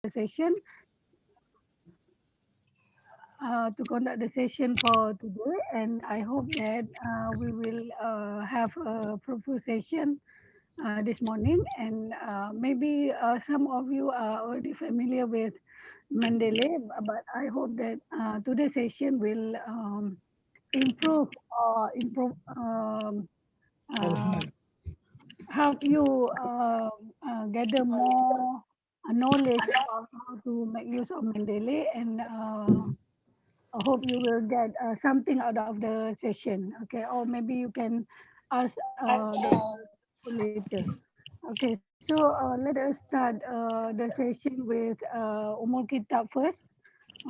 session for today, and I hope that we will have a fruitful session this morning. And maybe some of you are already familiar with Mendeley, but I hope that today's session will improve uh, help you gather more knowledge about how to make use of Mendeley, and I hope you will get something out of the session. Okay, or maybe you can ask later. Okay, so let us start the session with Umul Kitab first.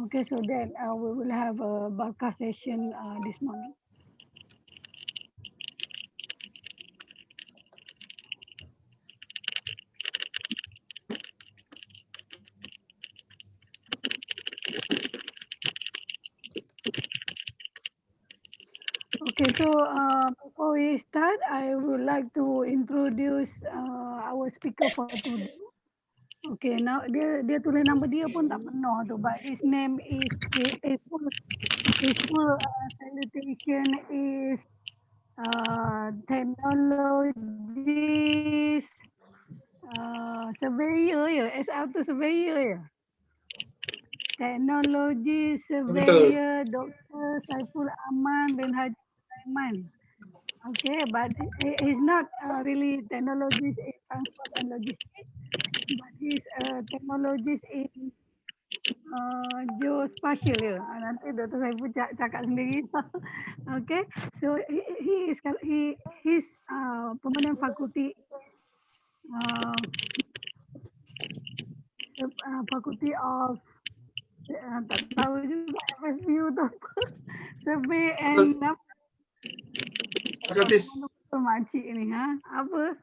Okay, so then we will have a Barca session this morning. Okay, so before we start, I would like to introduce our speaker for today. Okay, now dia tulis nama dia pun tak penuh tu, but his name is his full salutation is technologist surveyor ya, SR tu surveyor ya. Teknologi surveyor Dr Saiful Aman bin Haji Sulaiman. Okay, but he's not really technologist in transport and logistics, but he's a technologist in geospatial ya. Nanti Dr. Saiful cakap sendiri. Okay, so his permanent faculty faculty of tak tahu juga FSPU tu survey and makcik ni apa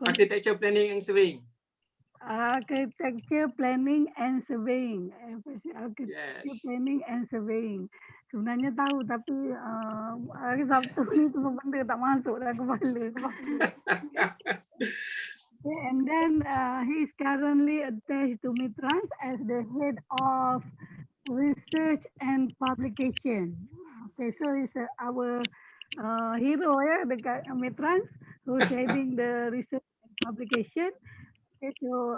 architecture planning and surveying. Architecture planning and surveying. Architecture planning and surveying. Sebenarnya tahu tapi hari Sabtu ni semua benda tak masuk dalam kepala. Okay, and then he is currently attached to Mitrans as the head of research and publication. Okay, so he's our hero ya dekat Mitrans, who's heading the research and publication. Okay, so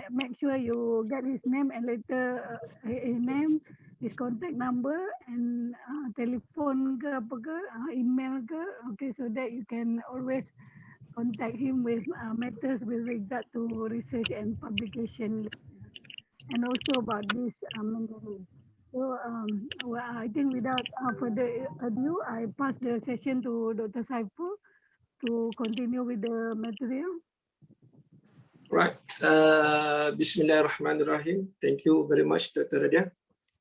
make sure you get his name and later his name, his contact number and telephone ke apa ke, email ke. Okay, so that you can always contact him with matters with regard to research and publication, and also about this Mendeley. So well, I think without further ado, I pass the session to Dr. Saiful to continue with the material. Right. Bismillahirrahmanirrahim. Thank you very much, Dr. Radia.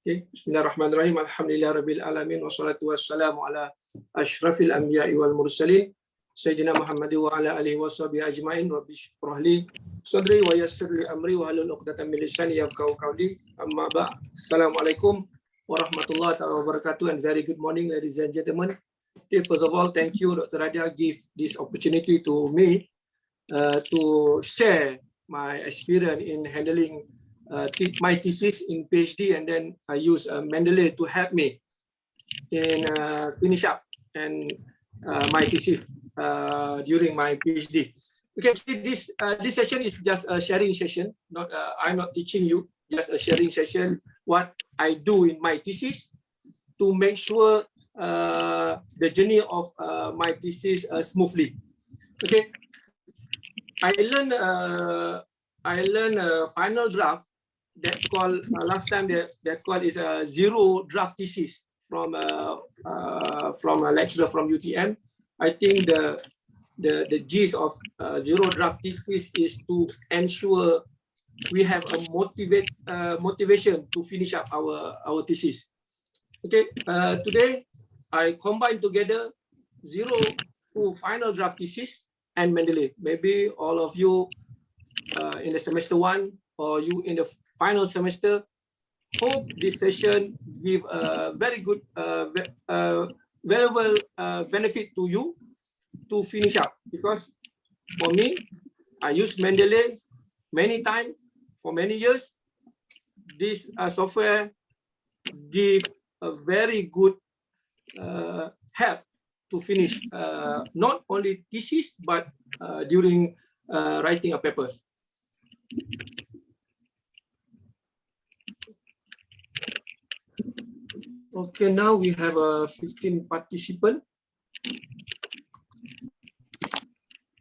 Okay. Bismillahirrahmanirrahim. Alhamdulillah Rabbil Alamin. Wassalatu wassalamu ala ashrafil anbiya'i wal mursalin. Sayyidina Muhammad wa ala alihi wa sahbihi ajma'in. Rabbi shrah li sadri wa yassir li amri wa halul 'uqdatam min lisani yafqahu qawli. Amma ba'd. Assalamualaikum warahmatullahi wabarakatuh, and very good morning, ladies and gentlemen. Okay, first of all, thank you, Dr. Radia, give this opportunity to me to share my experience in handling my thesis in PhD, and then I use Mendeley to help me in finish up and my thesis during my PhD. Okay, this session is just a sharing session. Not I'm not teaching you, just a sharing session. What I do in my thesis to make sure the journey of my thesis smoothly. Okay, I learned a final draft that's called last time that called is a zero draft thesis from a lecturer from UTM. I think the gist of zero draft thesis is to ensure we have a motivation to finish up our thesis. Okay, today I combine together zero to final draft thesis and Mendeley. Maybe all of you in the semester 1 or you in the final semester, hope this session give a very good valuable benefit to you to finish up, because for me I use Mendeley many times for many years, this software give a very good help to finish not only thesis but during writing a papers. Okay, now we have 15 participants.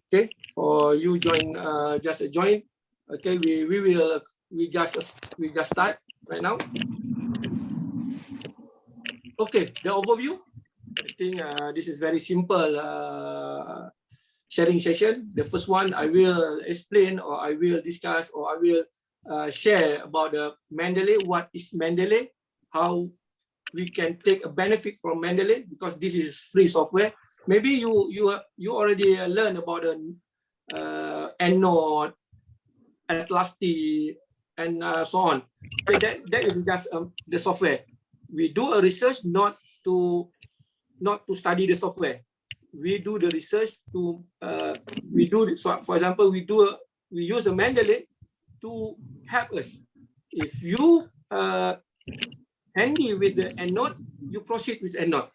Okay, for you join, just join. Okay, we just start right now. Okay, the overview. I think this is very simple sharing session. The first one I will explain, or I will discuss, or I will share about the Mendeley. What is Mendeley? How we can take a benefit from Mendeley, because this is free software. Maybe you already learned about the EndNote, Atlasti, and so on. Okay, that is just the software. We do a research not to study the software. We do the research to so for example, we use a Mendeley to help us. If you handy with the EndNote, you proceed with EndNote.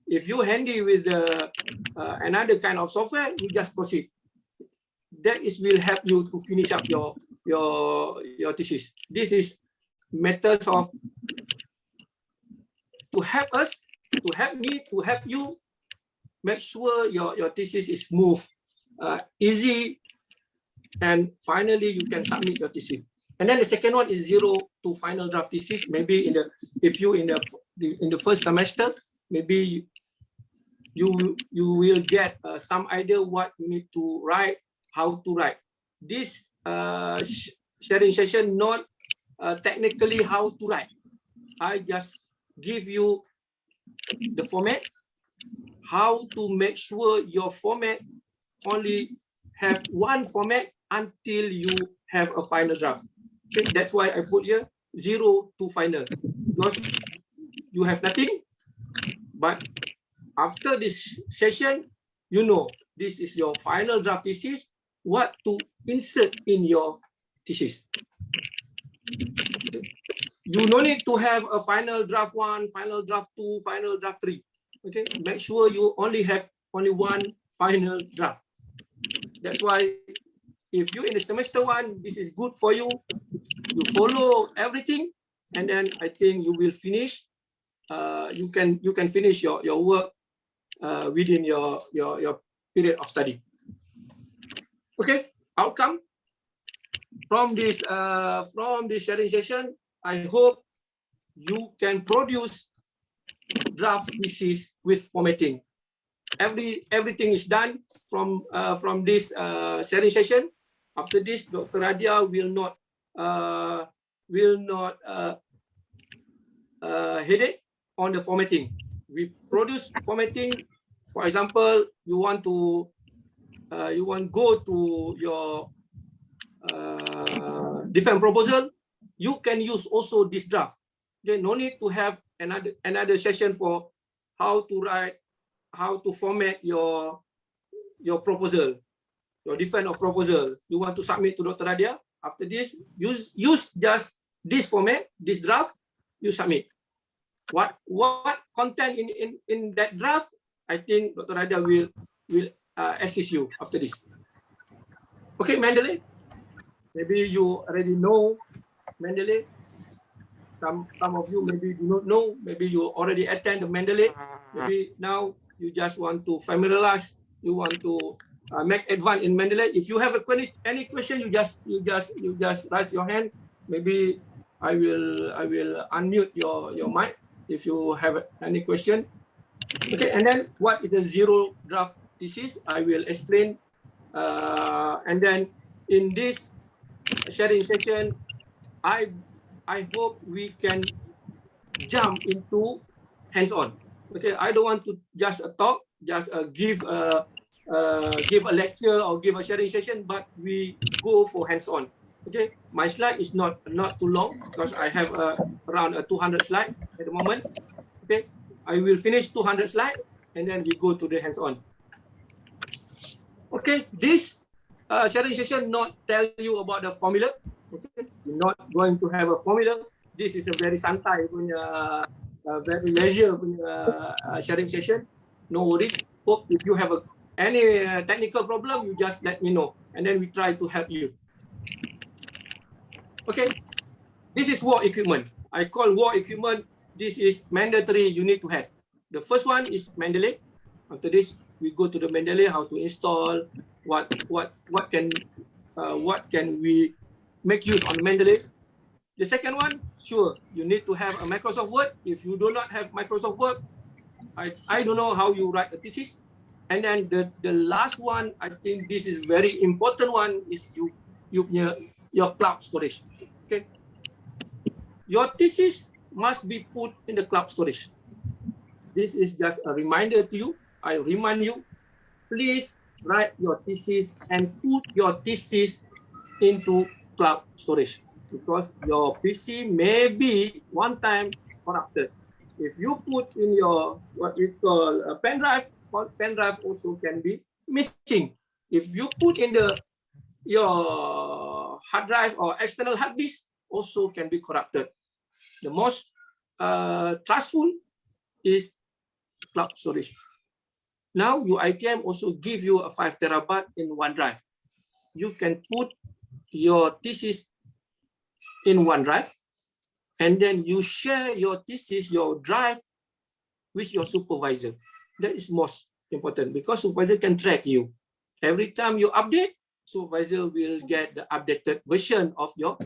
If you handy with the another kind of software, you just proceed. That will help you to finish up your thesis. This is methods of to help us, to help me, to help you make sure your thesis is smooth, easy, and finally you can submit your thesis. And then the second one is 0 to final draft thesis. Maybe if you in the first semester, maybe you will get some idea what you need to write, how to write. This sharing session not technically how to write. I just give you the format, how to make sure your format only have one format until you have a final draft. Okay, that's why I put here 0 to final, because you have nothing, but after this session, you know this is your final draft thesis, what to insert in your thesis. You no need to have a final draft 1, final draft 2, final draft 3. Okay, make sure you only have one final draft. That's why if you in the semester 1, this is good for you. You follow everything, and then I think you will finish. You can finish your work within your period of study. Okay, outcome from this sharing session, I hope you can produce draft thesis with formatting. Everything is done from this sharing session. After this, Dr. Radia will not headache on the formatting. We produce formatting. For example, you want go to your different proposal. You can use also this draft. Okay, no need to have another session for how to write, how to format your proposal, your defense of proposal. You want to submit to Dr. Radia. After this, use just this format, this draft, you submit. What content in that draft, I think Dr. Radia will assist you after this. Okay, Mendeley. Maybe you already know Mendeley. Some of you maybe do not know. Maybe you already attend the Mendeley. Maybe now you just want to familiarize. You want to make advance in Mendeley. If you have any question, you just raise your hand. Maybe I will unmute your mic if you have any question. Okay, and then what is the 0 draft thesis? I will explain. And then in this sharing session, I hope we can jump into hands-on. Okay, I don't want to just talk, just give a lecture or give a sharing session, but we go for hands-on. Okay, my slide is not too long because I have around 200 slides at the moment. Okay, I will finish 200 slides and then we go to the hands-on. Okay, this sharing session not tell you about the formula. Okay, you're not going to have a formula. This is a very santai punya, very leisure punya sharing session. No worries. Hope if you have any technical problem, you just let me know, and then we try to help you. Okay, this is war equipment. I call war equipment. This is mandatory. You need to have. The first one is Mendeley. After this, we go to the Mendeley. How to install? What can we make use on the Mendeley? The second one, sure, you need to have a Microsoft Word. If you do not have Microsoft Word, I don't know how you write a thesis. And then the last one, I think this is very important one, is your cloud storage. Okay, your thesis must be put in the cloud storage. This is just a reminder to you. I remind you, please write your thesis and put your thesis into cloud storage, because your PC may be one time corrupted. If you put in your what we call a pen drive also can be missing. If you put in your hard drive or external hard disk, also can be corrupted. The most trustful is cloud storage. Now UiTM also give you a 5 terabyte in OneDrive. You can put your thesis in OneDrive, and then you share your thesis, your drive, with your supervisor. That is most important, because supervisor can track you. Every time you update, supervisor will get the updated version of your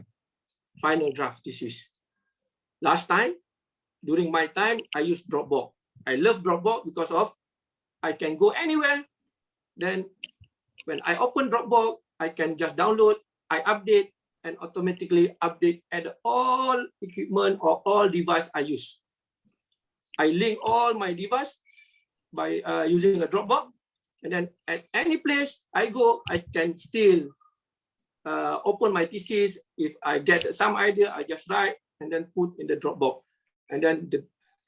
final draft thesis. Last time, during my time, I used Dropbox. I love Dropbox because of I can go anywhere. Then when I open Dropbox, I can just download, I update, and automatically update at all equipment or all device I use. I link all my device by using a Dropbox, and then at any place I go, I can still open my thesis. If I get some idea, I just write and then put in the Dropbox, and then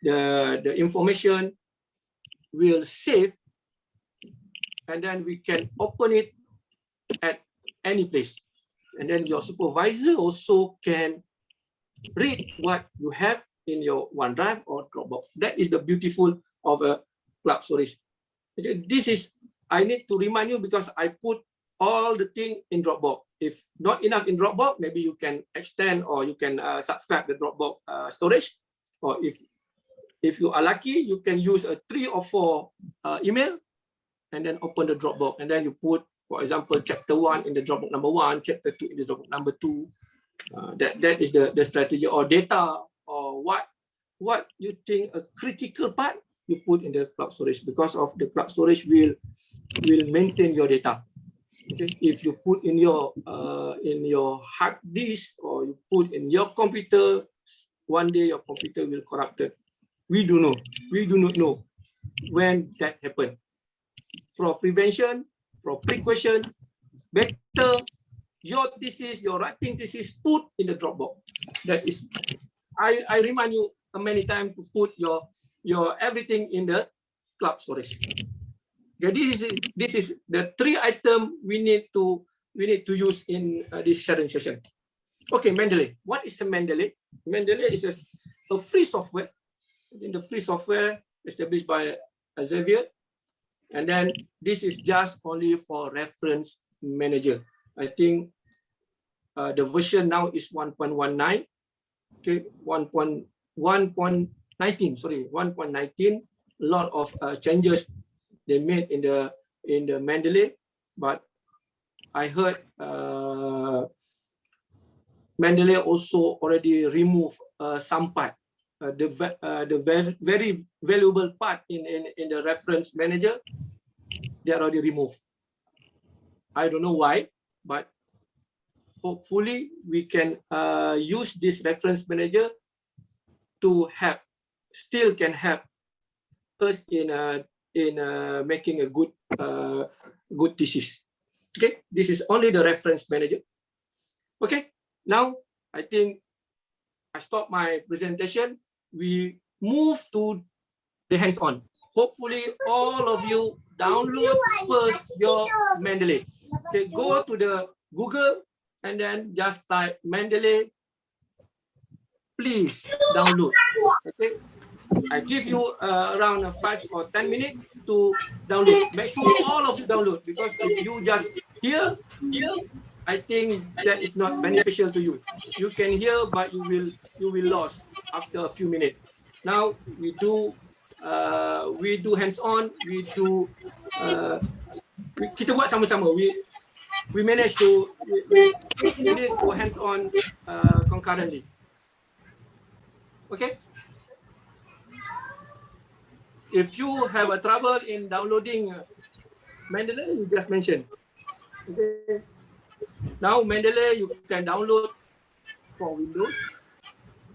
the information will save, and then we can open it at any place. And then your supervisor also can read what you have in your OneDrive or Dropbox. That is the beautiful of a cloud storage. This is, I need to remind you because I put all the thing in Dropbox. If not enough in Dropbox, maybe you can extend or you can subscribe the Dropbox storage. Or if you are lucky, you can use a 3 or 4 email and then open the Dropbox. And then you put, for example, chapter 1 in the Dropbox number 1, chapter 2 in the Dropbox number 2. That is the strategy, or data, or what you think a critical part, you put in the cloud storage, because of the cloud storage will maintain your data. Okay, if you put in your hard disk, or you put in your computer, one day your computer will corrupted. We do not know when that happen. For prevention, for precaution, better your thesis, your writing thesis, put in the Dropbox. That is, I remind you many times to put your everything in the cloud storage. Okay, this is the 3 items we need to use in this sharing session. Okay, Mendeley. What is a Mendeley? Mendeley is a free software. In the free software established by Xavier, and then this is just only for reference manager. I think the version now is 1.19. Okay, 1.19. Sorry, 1.19. A lot of changes they made in the Mendeley, but I heard Mendeley also already removed some part. The very valuable part in the reference manager, they already removed. I don't know why, but hopefully we can use this reference manager to help, still can help us in making a good thesis. Okay, this is only the reference manager. Okay, now I think I stop my presentation. We move to the hands-on. Hopefully all of you download first your Mendeley. Okay, go to the Google and then just type Mendeley, please download. Okay, I give you around 5 or 10 minutes to download. Make sure all of you download, because if you just hear, I think that is not beneficial to you. You can hear, but you will lose after a few minutes. Now we do hands-on. Kita buat sama-sama. We manage to we need to hands-on concurrently. Okay. If you have a trouble in downloading Mendeley, you just mention. Okay. Now Mendeley you can download for Windows,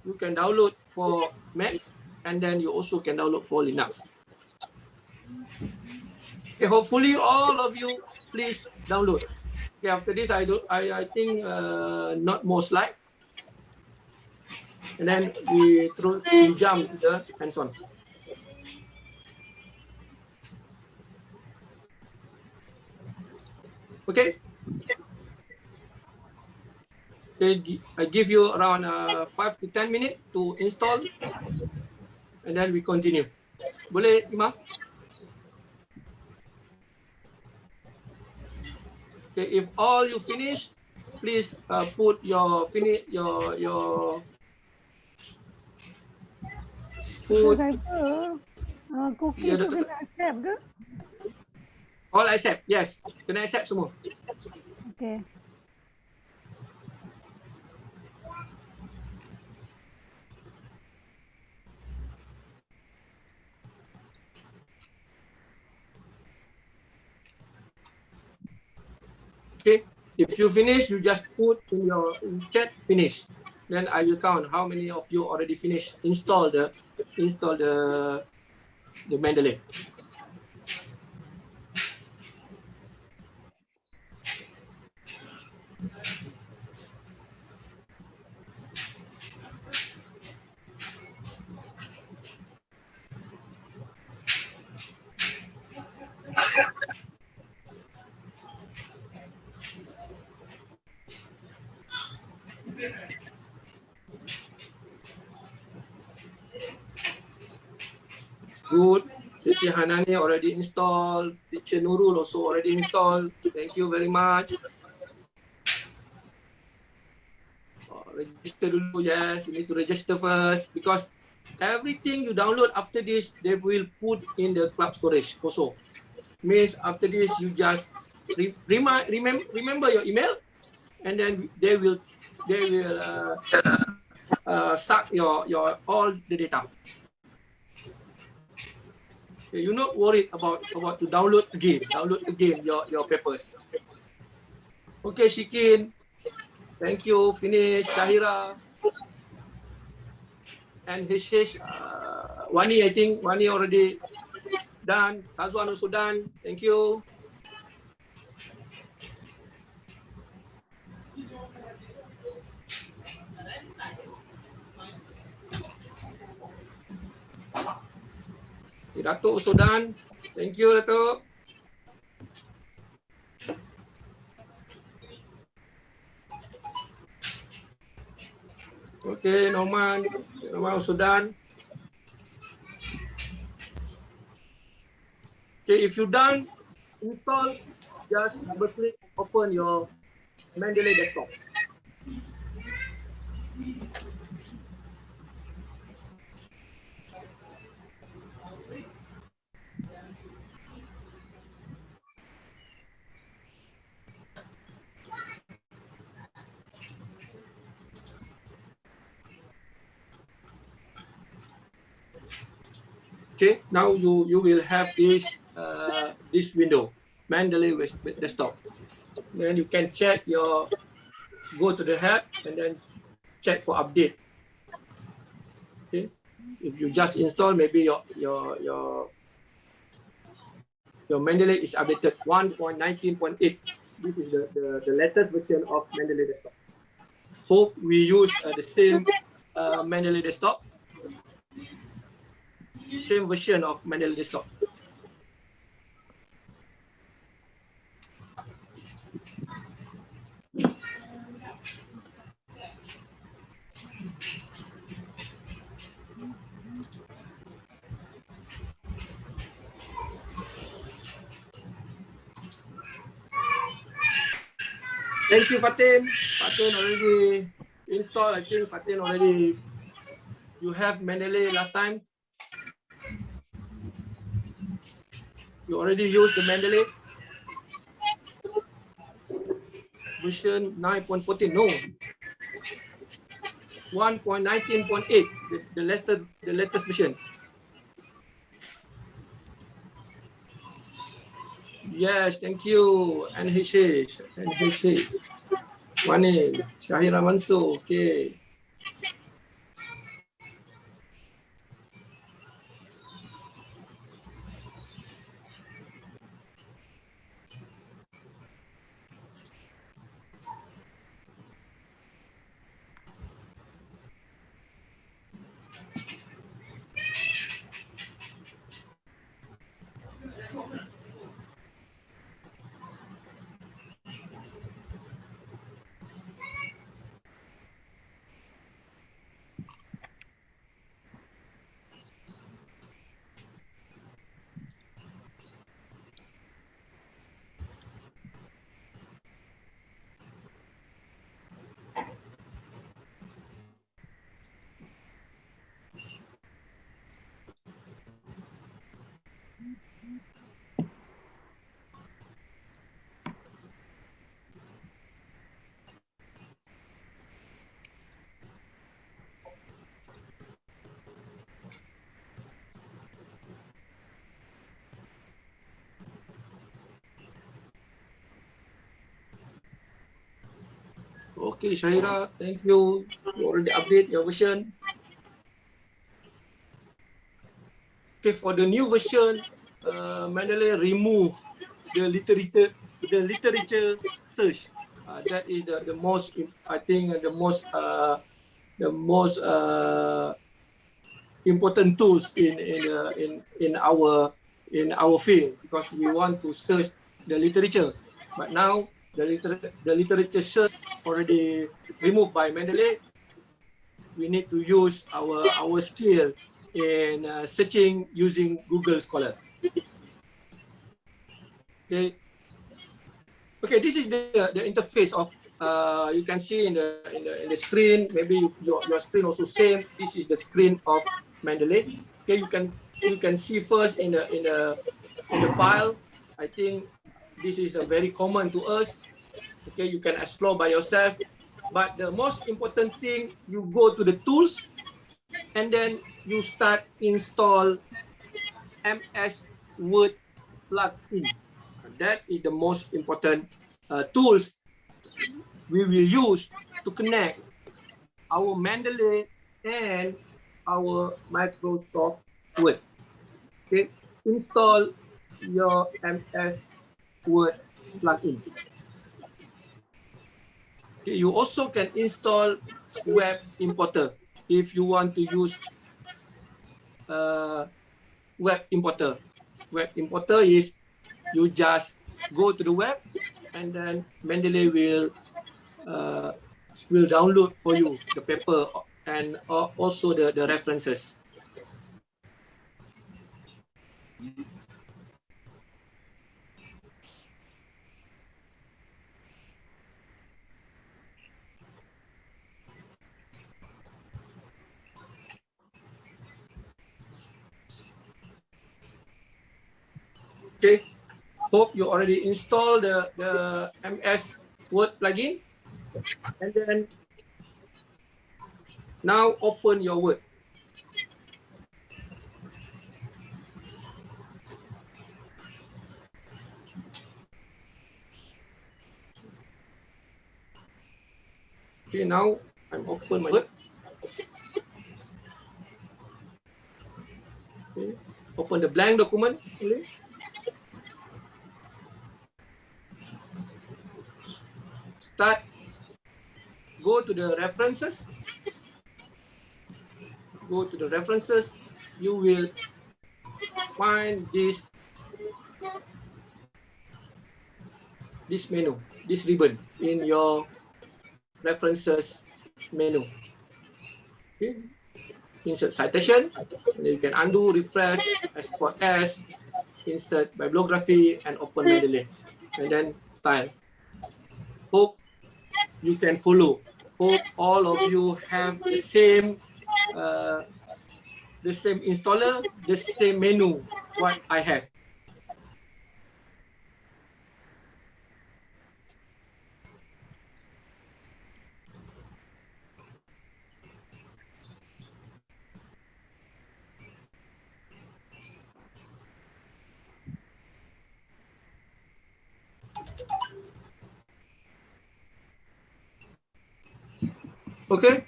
you can download for Mac, and then you also can download for Linux. Okay, hopefully all of you please download. Okay, after this I think not more slide, and then we jump to the hands-on. Okay. I give you around 5 to 10 minutes to install, and then we continue. Boleh, Ima? Okay, if all you finish, please put your put Cookie tu kena accept ke? all accept. Yes, kena accept semua. Okay. Okay, if you finish, you just put in your chat finish. Then I will count how many of you already finished install the Mendeley. Good. Siti Hanani already installed. Teacher Nurul also already installed. Thank you very much. Register dulu. Yes, you need to register first, because everything you download after this, they will put in the cloud storage also. Means after this, you just remember your email, and then they will suck your all the data. Okay, you're not worried about to download again your papers. Okay, Shikin, thank you. Finish. Shahira and Hishish, Wani, I think Wani already done. Tazwan also done. Thank you. Dato also done. Thank you, Dato. Okay, Norman also done. Okay, if you done install, just double click, open your Mendeley desktop. Okay, now you will have this this window, Mendeley desktop. Then you can check go to the help and then check for update. Okay, if you just install, maybe your Mendeley is updated 1.19.8. This is the latest version of Mendeley desktop. Hope we use the same Mendeley desktop, same version of Mendeley desktop. Thank you, Fatin. Fatin already installed. I think Fatin already, you have Mendeley last time. You already used the Mendeley version 9.14. No, 1.19.8, the latest version. Yes, thank you. NHH. Morning. Syahira Mansur. Okay. Okay, Syahira, thank you. You already update your version. Okay, for the new version, Mendeley remove the literature search. That is the most, I think, the most important tools in our field, because we want to search the literature. But now the literature search already removed by Mendeley. We need to use our skill in searching using Google Scholar. Okay. Okay, this is the interface of you can see in the screen. Maybe your screen also same. This is the screen of Mendeley. Okay, you can see first in the file. I think this is a very common to us. Okay, you can explore by yourself. But the most important thing, you go to the tools and then you start install MS Word plugin. That is the most important tools we will use to connect our Mendeley and our Microsoft Word. Okay, install your MS Word plugin. Okay, you also can install Web Importer if you want to use Web Importer. Web Importer is you just go to the web and then Mendeley will download for you the paper and also the references. Okay, hope you already installed the MS Word plugin, and then now open your Word. Okay, now I'm open my Word. Okay, open the blank document only. Start, go to the references. Go to the references. You will find this menu, this ribbon in your references menu. Okay. Insert citation. You can undo, refresh, export as, insert bibliography, and open Mendeley, and then style. Hope you can follow. Hope all of you have the same installer, the same menu what I have. Okay.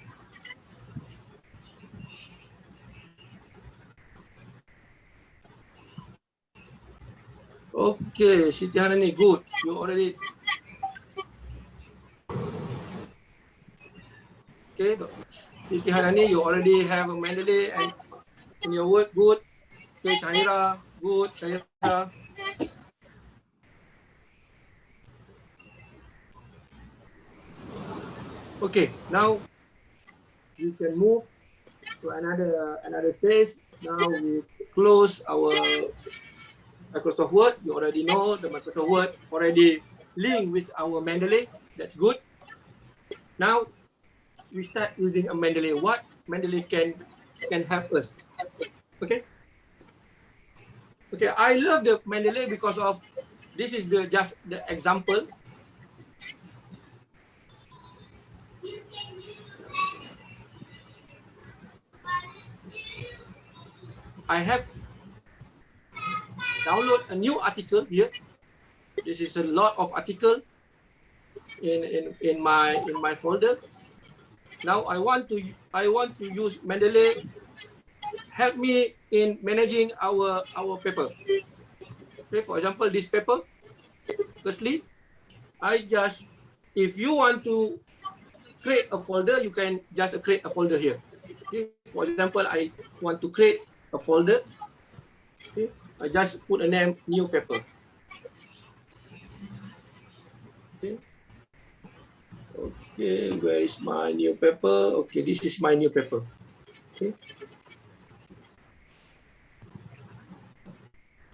Okay, Siti Hanani, good. You already. Okay, so Siti Hanani, you already have a Mendeley and in your word, good. Okay, Shahira, good. Shahira. Okay, now we can move to another stage. Now we close our Microsoft Word. You already know the Microsoft Word already linked with our Mendeley. That's good. Now we start using a Mendeley. What Mendeley can help us? Okay. Okay. I love the Mendeley because of this is just the example. I have download a new article here. This is a lot of article in my folder. Now I want to use Mendeley help me in managing our paper. Okay, for example, this paper. Firstly, if you want to create a folder, you can just create a folder here. Okay, for example, I want to create a folder. Okay, I just put a name new paper. Okay. Okay, where is my new paper? Okay, this is my new paper. Okay.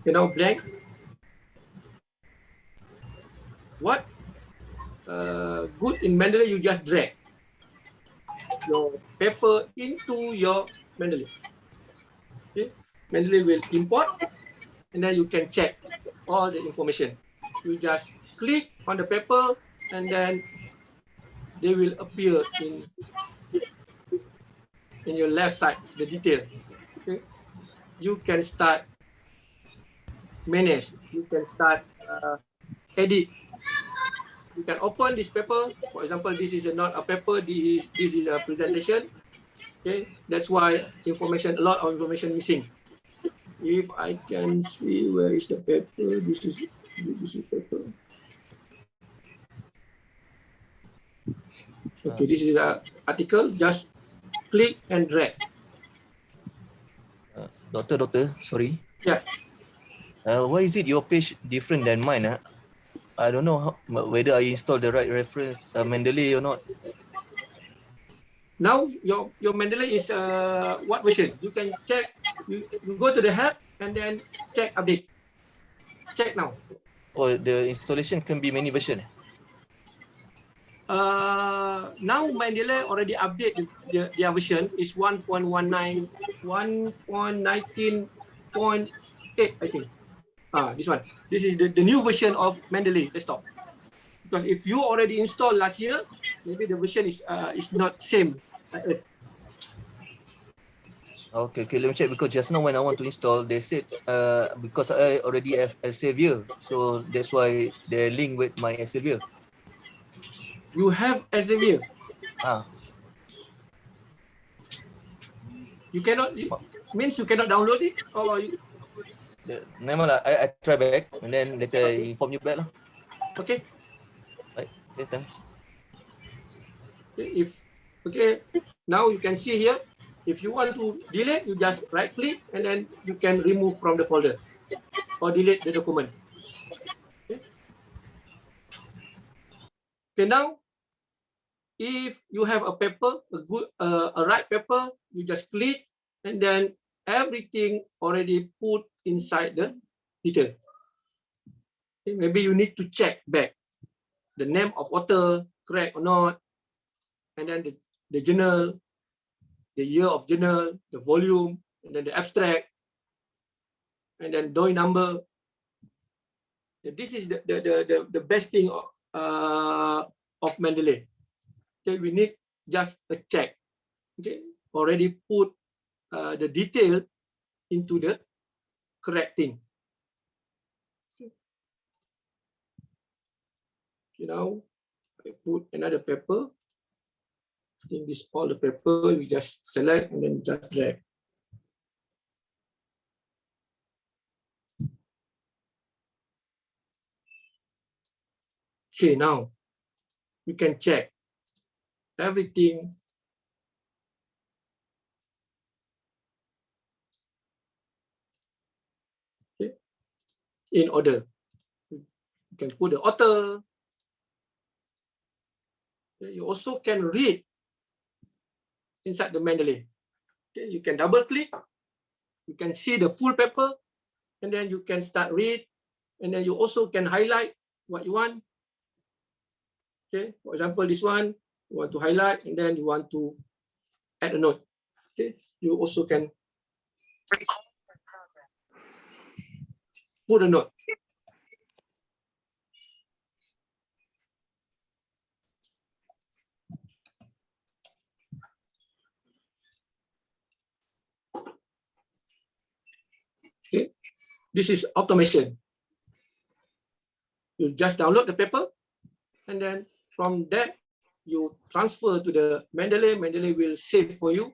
You know, blank. What good in Mendeley, you just drag your paper into your Mendeley. Okay. Mendeley will import, and then you can check all the information. You just click on the paper, and then they will appear in your left side, the detail. Okay. You can start manage. You can start edit. You can open this paper. For example, this is not a paper. This is a presentation. Okay, that's why a lot of information missing. If I can see where is the paper, this is paper. Okay, this is an article. Just click and drag. Doctor, sorry. Yeah. Why is it your page different than mine? I don't know whether I installed the right reference Mendeley or not. Now your Mendeley is what version? You can check. You go to the help and then check update. Check now. Or the installation can be many versions. Now Mendeley already update their version is 1.19, 1.19.8, I think. This one. This is the new version of Mendeley desktop. Because if you already installed last year, maybe the version is not same like this. Okay, let me check, because just now when I want to install, they said because I already have Elsevier, so that's why they link with my Elsevier. You have Elsevier. You cannot, means you cannot download it, or you... Never mind, I try back and then later inform you back lah. Okay. Right. Okay, thanks. Okay, now you can see here. If you want to delete, you just right click and then you can remove from the folder or delete the document. Okay, now if you have a paper, a right paper, you just click and then everything already put inside the detail. Okay, maybe you need to check back the name of author, correct or not, and then the journal, the year of journal, the volume, and then the abstract, and then DOI number. This is the best thing of Mendeley. Okay, we need just a check. Okay, already put the detail into the correct thing. Okay, now I put another paper. I think this all the paper, we just select and then just drag. Okay, now we can check everything. Okay, in order. You can put the author. Okay, you also can read inside the Mendeley. Okay, you can double click. You can see the full paper, and then you can start read, and then you also can highlight what you want. Okay, for example, this one you want to highlight, and then you want to add a note. Okay, you also can put a note. Okay, this is automation. You just download the paper, and then from that you transfer to the Mendeley. Mendeley will save for you.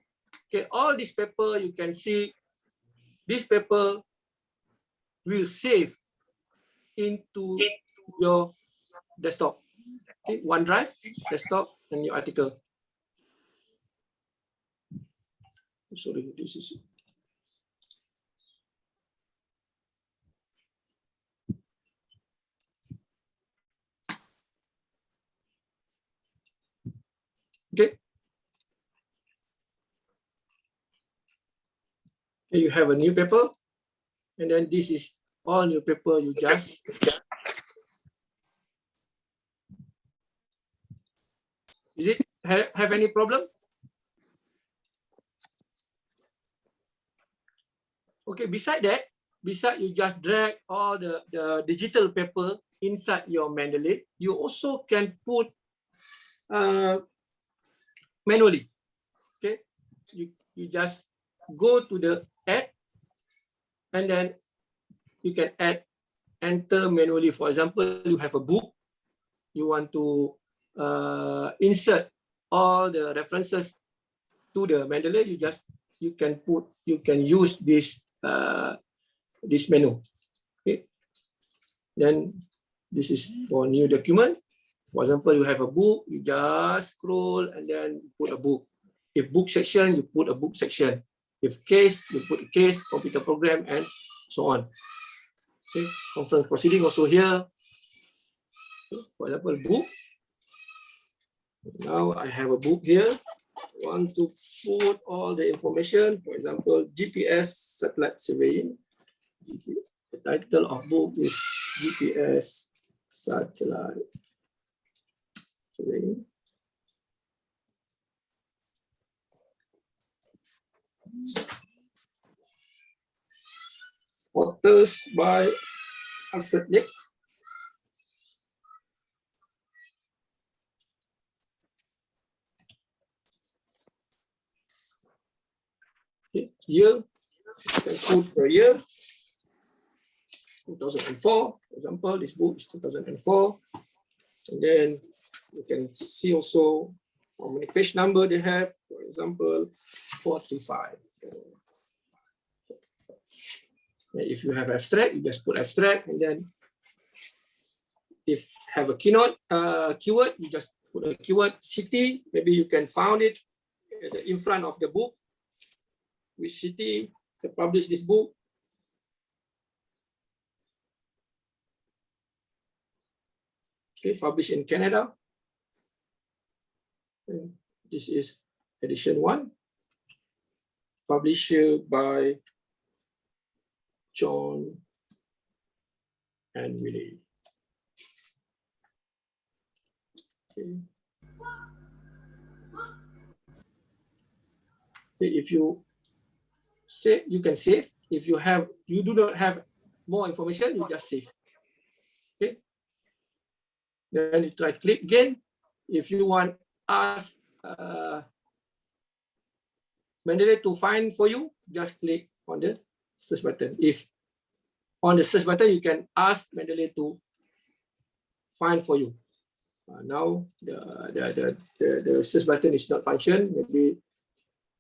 Okay, all this paper you can see. This paper will save into your desktop. Okay, OneDrive, desktop, and your article. Sorry, this is. Okay. Okay, you have a new paper, and then this is all new paper you just. Is it have any problem? Okay, beside you just drag all the digital paper inside your Mendeley. You also can put manually. Okay, you just go to the add, and then you can enter manually. For example, you have a book, you want to insert all the references to the Mendeley. You can use this this menu. Okay, then this is for new document. For example, you have a book, you just scroll and then put a book. If book section, you put a book section. If case, you put a case, computer program, and so on. Okay, conference proceeding also here. Okay, for example, book. Now I have a book here. I want to put all the information. For example, GPS satellite surveying. The title of book is GPS satellite surveying. Authors by Alfred Nick. Okay, year, you can put per year, 2004, for example, this book is 2004. And then you can see also how many page number they have, for example, 435. If you have abstract, you just put abstract, and then if have a keynote keyword, you just put a keyword city. Maybe you can find it in front of the book. Which city to publish this book? Okay, published in Canada. And this is edition 1, published by John and Willie. Okay. Okay, if you say, you can save. If you do not have more information, you just save. Okay. Then you try click again. If you want ask Mendeley to find for you, just click on the search button. If on the search button, you can ask Mendeley to find for you. Now the search button is not function. Maybe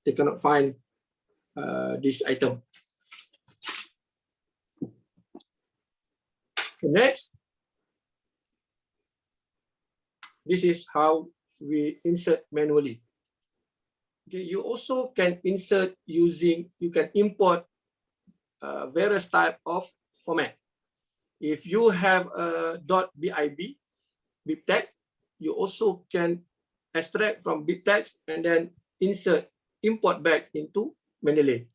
they cannot find this item. Next, this is how we insert manually. Okay, you also can insert using, you can import various type of format. If you have a .bib, bibtext, you also can extract from bibtext and then import back into Mendeley.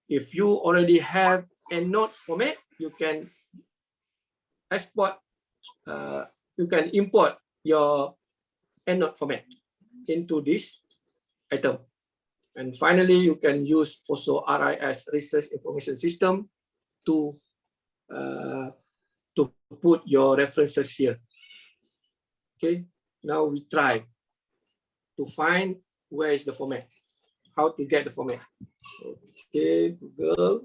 If you already have EndNote format, you can export, you can import your EndNote format into this item. And finally, you can use also RIS, Research Information System, to put your references here. Okay, now we try to find where is the format, how to get the format. Okay, Google.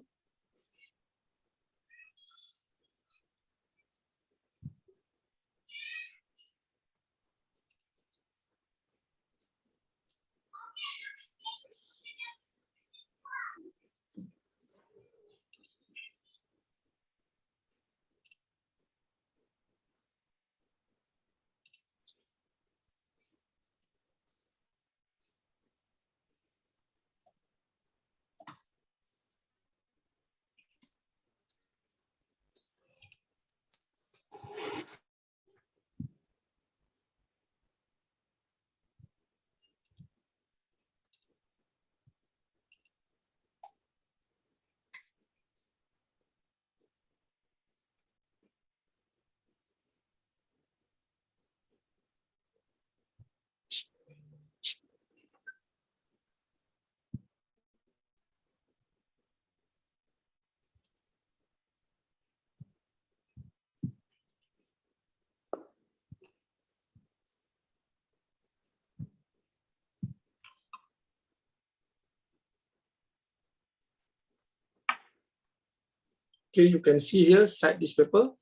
Okay, you can see here, cite this paper.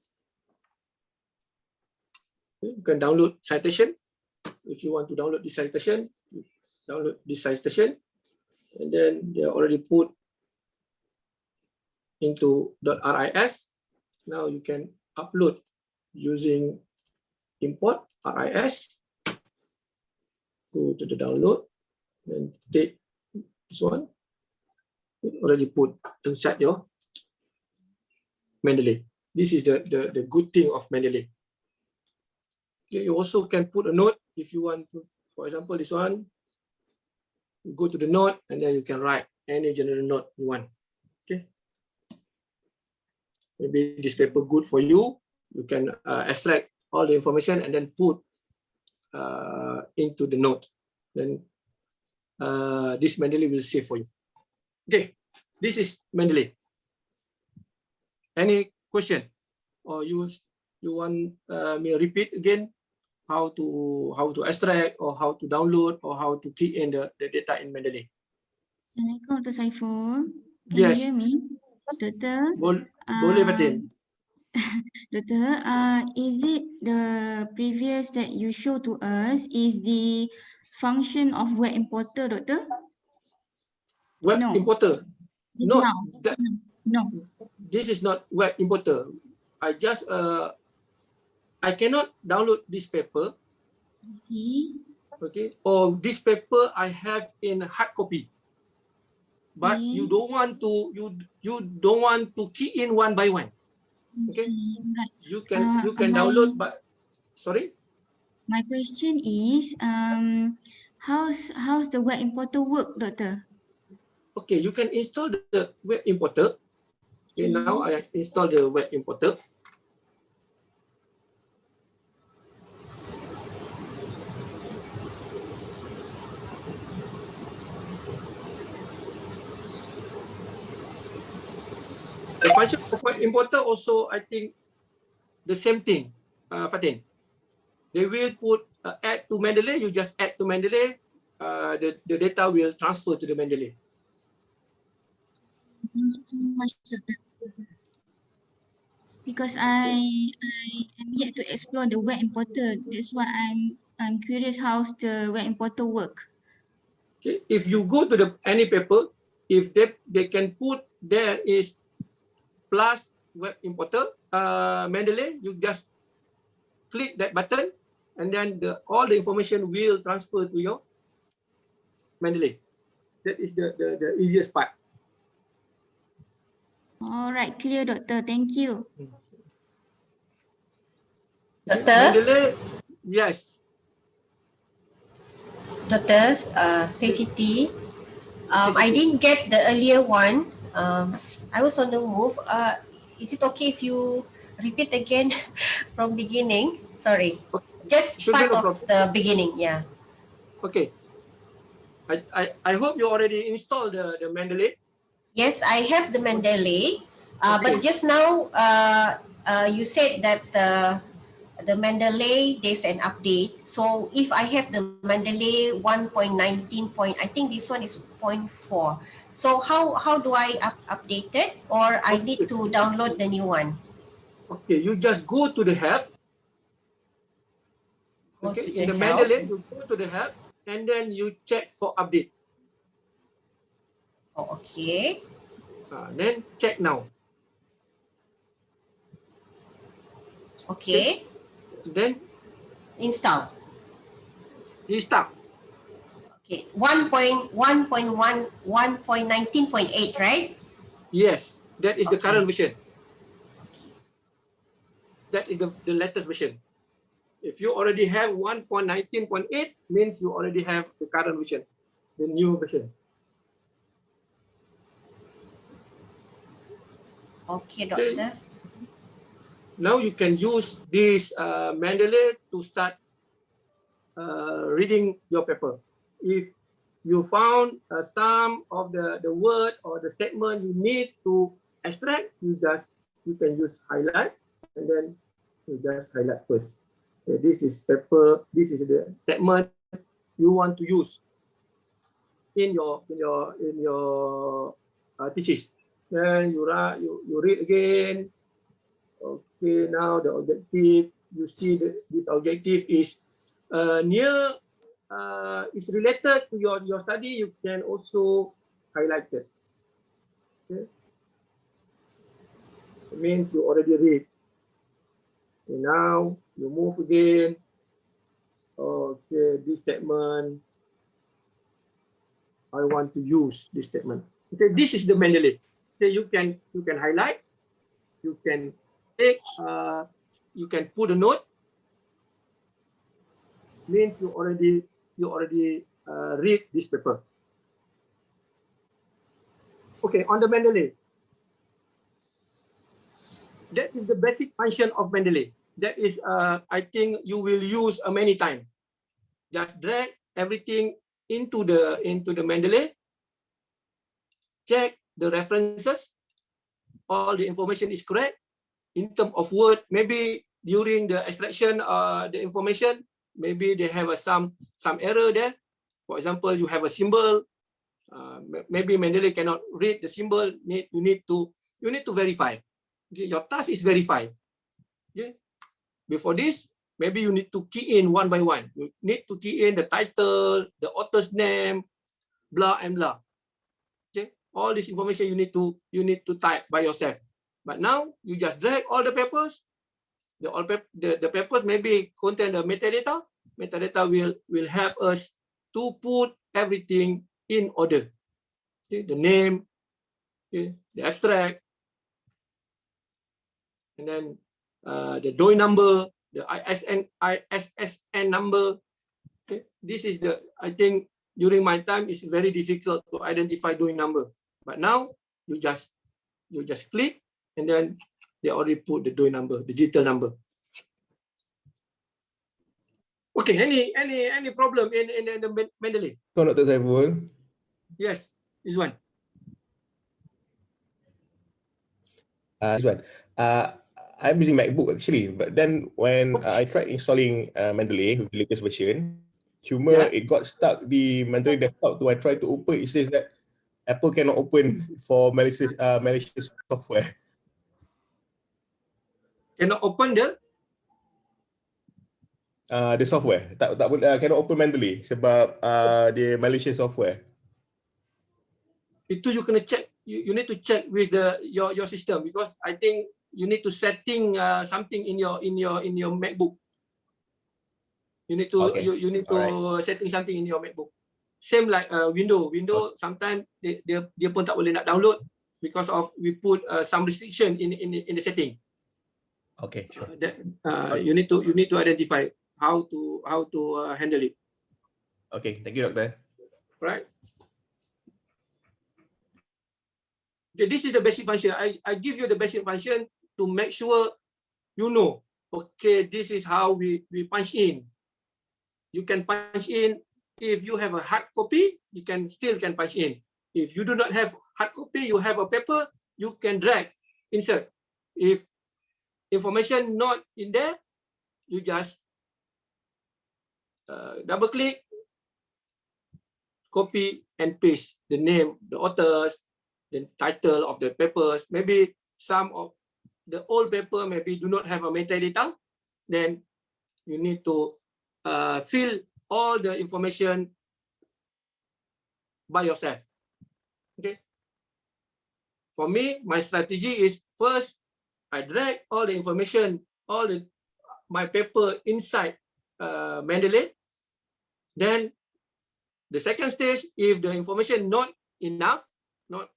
You can download citation. If you want to download this citation, download this citation, and then they are already put into .ris. Now you can upload using import RIS. Go to the download, and take this one. Already put inside your Mendeley. This is the good thing of Mendeley. Okay, you also can put a note if you want to. For example, this one, you go to the note and then you can write any general note you want. Okay. Maybe this paper good for you. You can extract all the information and then put into the note. Then this Mendeley will save for you. Okay, this is Mendeley. Any question, or you want me repeat again how to extract or how to download or how to key in the data in Mendeley? Assalamualaikum Dr. Saiful. Can Yes. you hear me? Doktor? Boleh Fatin. Doktor, is it the previous that you show to us is the function of web importer, Doktor? Web No. importer. Just No, now. No. this is not web importer. I cannot download this paper. Okay. Or this paper I have in hard copy. But you don't want to you don't want to key in one by one. Okay. Right. You can download, but sorry. My question is how's the web importer work, Doctor? Okay, you can install the web importer. Okay, now I install the web importer. The function of web importer also, I think, the same thing, Fatin. They will put add to Mendeley. You just add to Mendeley. The data will transfer to the Mendeley. Thank you so much, Doctor. Because I am yet to explore the web importer. That's why I'm curious how's the web importer work. Okay, if you go to any paper, if they can put there is plus web importer Mendeley, you just click that button, and then all the information will transfer to your Mendeley. That is the easiest part. All right, clear, Doctor. Thank you. Doctor, Mendeley, yes. Doctor, say Siti. I didn't get the earlier one. I was on the move. Is it okay if you repeat again from beginning? Sorry, just Should be part no of problem. the beginning. Yeah. Okay. I hope you already installed the Mendeley. Yes, I have the Mendeley. Okay. But just now, you said that the Mendeley there's an update. So if I have the Mendeley 1.19 point, I think this one is 0.4. So how do I update it, or I need to download the new one? Okay, you just go to the help. Go Okay, to in the the help. Mendeley, you go to the help, and then you check for update. Oh, okay. Then check now. Okay. Then Install. restart. Okay. 1.19.8, right? Yes, that is the Okay. current version. That is the latest version. If you already have 1.19.8, means you already have the current version, the new version. Okay, Doctor. Now you can use this Mendeley to start reading your paper. If you found some of the word or the statement you need to extract, you can use highlight, and then you just highlight first. Okay, this is paper. This is the statement you want to use in your thesis. Then you read again. Okay, now the objective. You see that this objective is near is related to your study. You can also highlight it. Okay, it means you already read. Okay, now you move again. Okay, this statement, I want to use this statement. Okay, this is the Mendeley. Okay, you can highlight, you can take, you can put a note. Means you already read this paper. Okay, on the Mendeley. That is the basic function of Mendeley. That is, I think you will use many times. Just drag everything into the Mendeley. Check the references. All the information is correct. In terms of word, maybe during the extraction, the information, maybe they have some error there. For example, you have a symbol. Maybe Mendeley cannot read the symbol. You need to verify. Okay, your task is verify. Okay. Before this, maybe you need to key in one by one. You need to key in the title, the author's name, blah and blah. Okay, all this information you need to type by yourself. But now you just drag all the papers. The papers maybe contain the metadata. Metadata will help us to put everything in order. Okay, the name, okay, the abstract, and then the DOI number, the ISSN number. Okay, this is the, I think during my time it's very difficult to identify DOI number. But now you just click, and then they already put the DOI number, digital number. Okay, any problem in the Mendeley? So, Dr. Saiful, Yes, this one. This one. I'm using MacBook actually, but then when I tried installing Mendeley with the latest version, cuma it got stuck the Mendeley desktop. So I tried to open, it says that Apple cannot open for malicious software. Cannot open The software cannot open Mendeley sebab dia malicious software. itu you kena check. You need to check with your system, because I think you need to setting something in your MacBook. You need to you need to setting something in your MacBook. Same like Windows sometimes dia pun tak boleh nak download because of we put some restriction in the setting. Okay, sure. You need to identify how to handle it. Okay, thank you, Doctor. Right. Okay, this is the basic function. I give you the basic function to make sure you know. Okay, this is how we punch in. You can punch in. If you have a hard copy, you still can punch in. If you do not have hard copy, you have a paper, you can drag, insert. If information not in there, you just double click, copy and paste the name, the authors, the title of the papers. Maybe some of the old paper maybe do not have a metadata, then you need to fill all the information by yourself. Okay. For me, my strategy is first I drag all the information, my paper inside Mendeley. Then the second stage, if the information not enough, not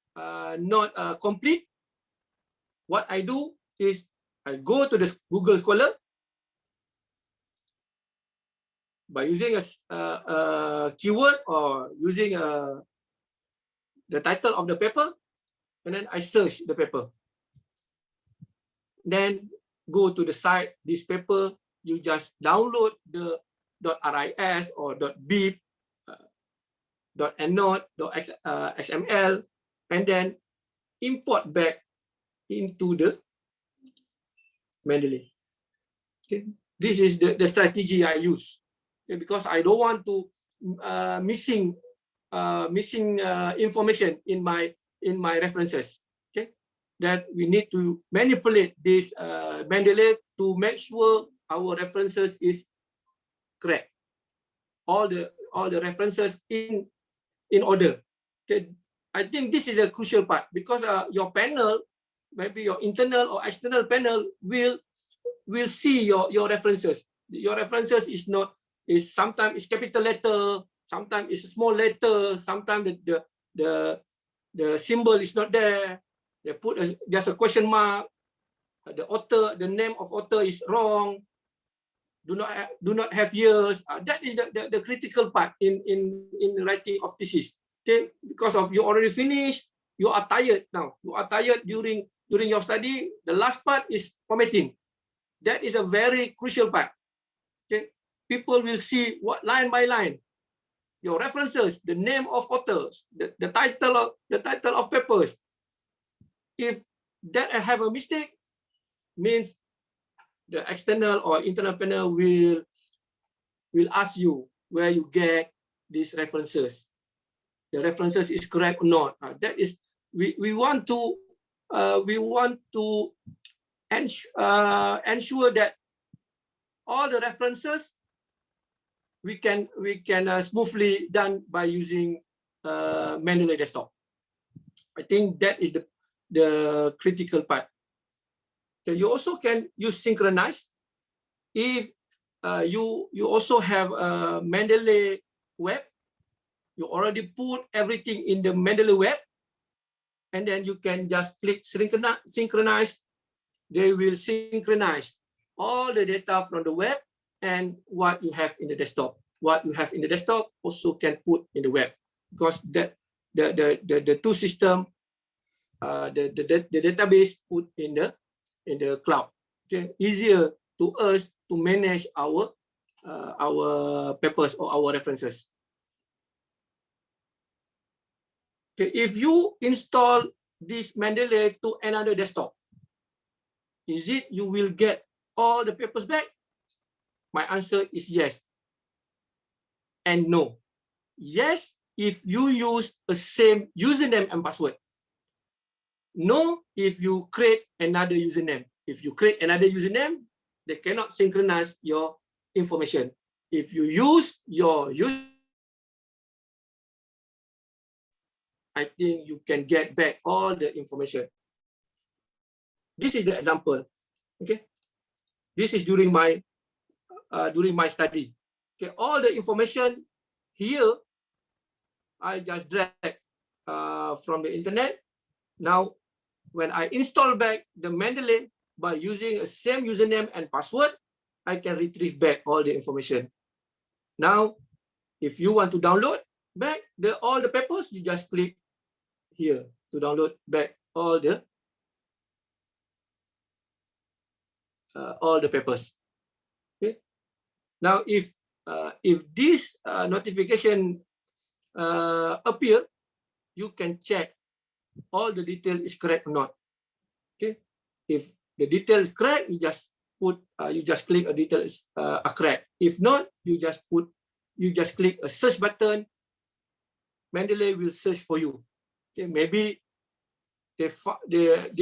complete, what I do is I go to the Google Scholar by using a keyword or using the title of the paper, and then I search the paper. Then go to the site, this paper, you just download the .ris or .bib, .endnote, .xml, and then import back into the Mendeley. Okay. This is the strategy I use. Okay, because I don't want to missing information in my references. Okay, that we need to manipulate this Mendeley to make sure our references is correct. All the references in order. Okay, I think this is a crucial part, because your panel, maybe your internal or external panel will see your references. Your references is sometimes it's capital letter, sometimes it's small letter, sometimes the symbol is not there. They put just a question mark. The author, the name of author is wrong. Do not have years. That is the critical part in writing of thesis. Okay, because of you already finished, you are tired now. You are tired during your study. The last part is formatting. That is a very crucial part. Okay, people will see what line by line, your references, the name of authors, the title of papers. If that have a mistake, means the external or internal panel will ask you where you get these references. The references is correct or not. That is we want to ensure that all the references we can smoothly done by using Mendeley desktop. I think that is the critical part. So you also can use synchronize. If you also have a Mendeley web, you already put everything in the Mendeley web, and then you can just click synchronize. They will synchronize all the data from the web and what you have in the desktop. What you have in the desktop also can put in the web, because the two system, the database put in the cloud. Okay, easier to us to manage our papers or our references. Okay, if you install this Mendeley to another desktop, Is it you will get all the papers back? My answer is yes and no. Yes, if you use the same username and password. No, if you create another username. If you create another username, they cannot synchronize your information. If you use your I think you can get back all the information. This is the example. Okay, this is during my study. Okay, all the information here I just drag from the internet. Now, when I install back the Mendeley by using the same username and password, I can retrieve back all the information. Now, if you want to download back all the papers, you just click here to download back all the papers. Okay. Now, if this notification appear, you can check all the detail is correct or not. Okay. If the detail is correct, you just put you just click a detail is correct. If not, you just click a search button. Mendeley will search for you. Okay, maybe they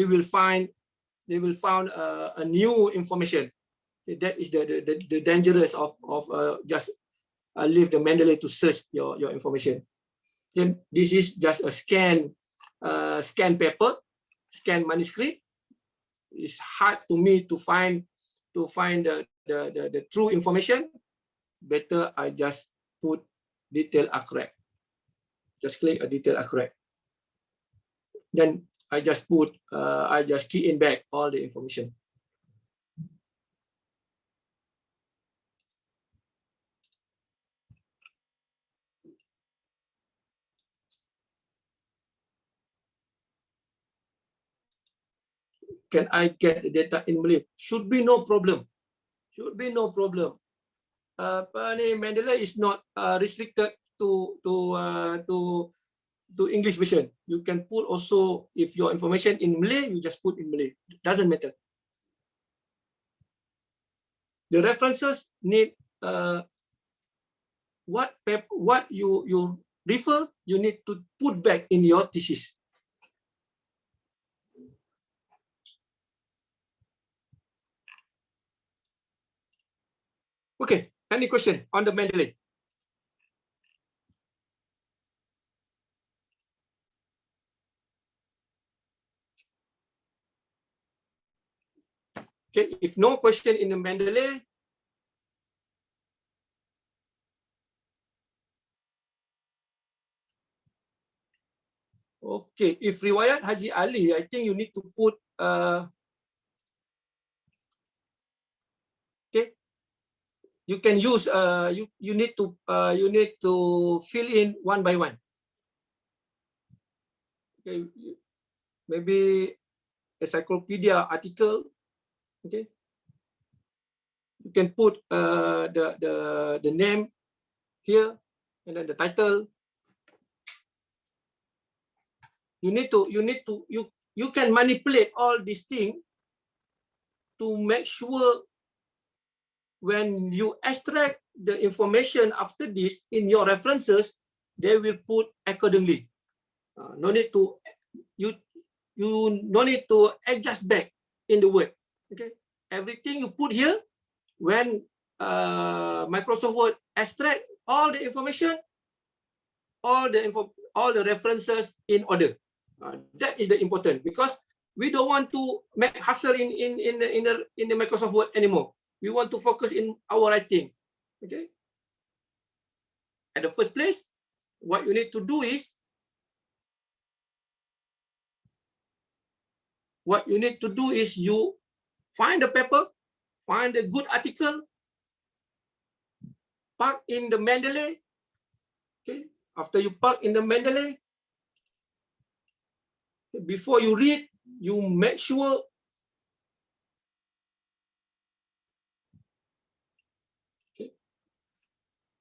will find a new information. Okay, that is the dangerous of just leave the Mendeley to search your information. Then this is just a scan paper, scan manuscript. It's hard to me to find the true information. Better I just put detail are correct. Just click a detail are correct. Then I just key in back all the information. Can I get the data in Malay? Should be no problem. Should be no problem. Mendeley is not restricted to English version. You can put also, if your information in Malay, you just put in Malay. It doesn't matter. The references need what you refer, you need to put back in your thesis. Okay, any question on the Mendeley? Okay, if no question in the Mendeley, okay, if riwayat Haji Ali, I think you need to put okay. You can use you need to fill in one by one. Okay, maybe encyclopedia article. Okay, you can put the name here and then the title. You can manipulate all these things to make sure when you extract the information after this in your references, they will put accordingly. No need to you no need to adjust back in the word. Okay, everything you put here when Microsoft Word extract all the information, all the references in order. That is the important, because we don't want to make hassle in the Microsoft Word anymore. We want to focus in our writing. Okay. At the first place, what you need to do is you find the paper, find a good article, park in the Mendeley. Okay. After you park in the Mendeley, before you read, you make sure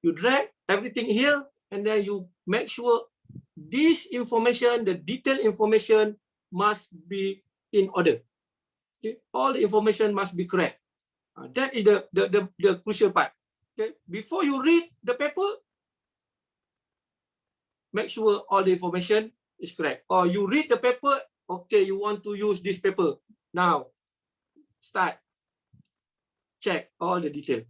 you drag everything here, and then you make sure this information, the detailed information, must be in order. Okay, all the information must be correct. That is the crucial part. Okay, before you read the paper, make sure all the information is correct. Or you read the paper, okay, you want to use this paper. Now, start. Check all the detail.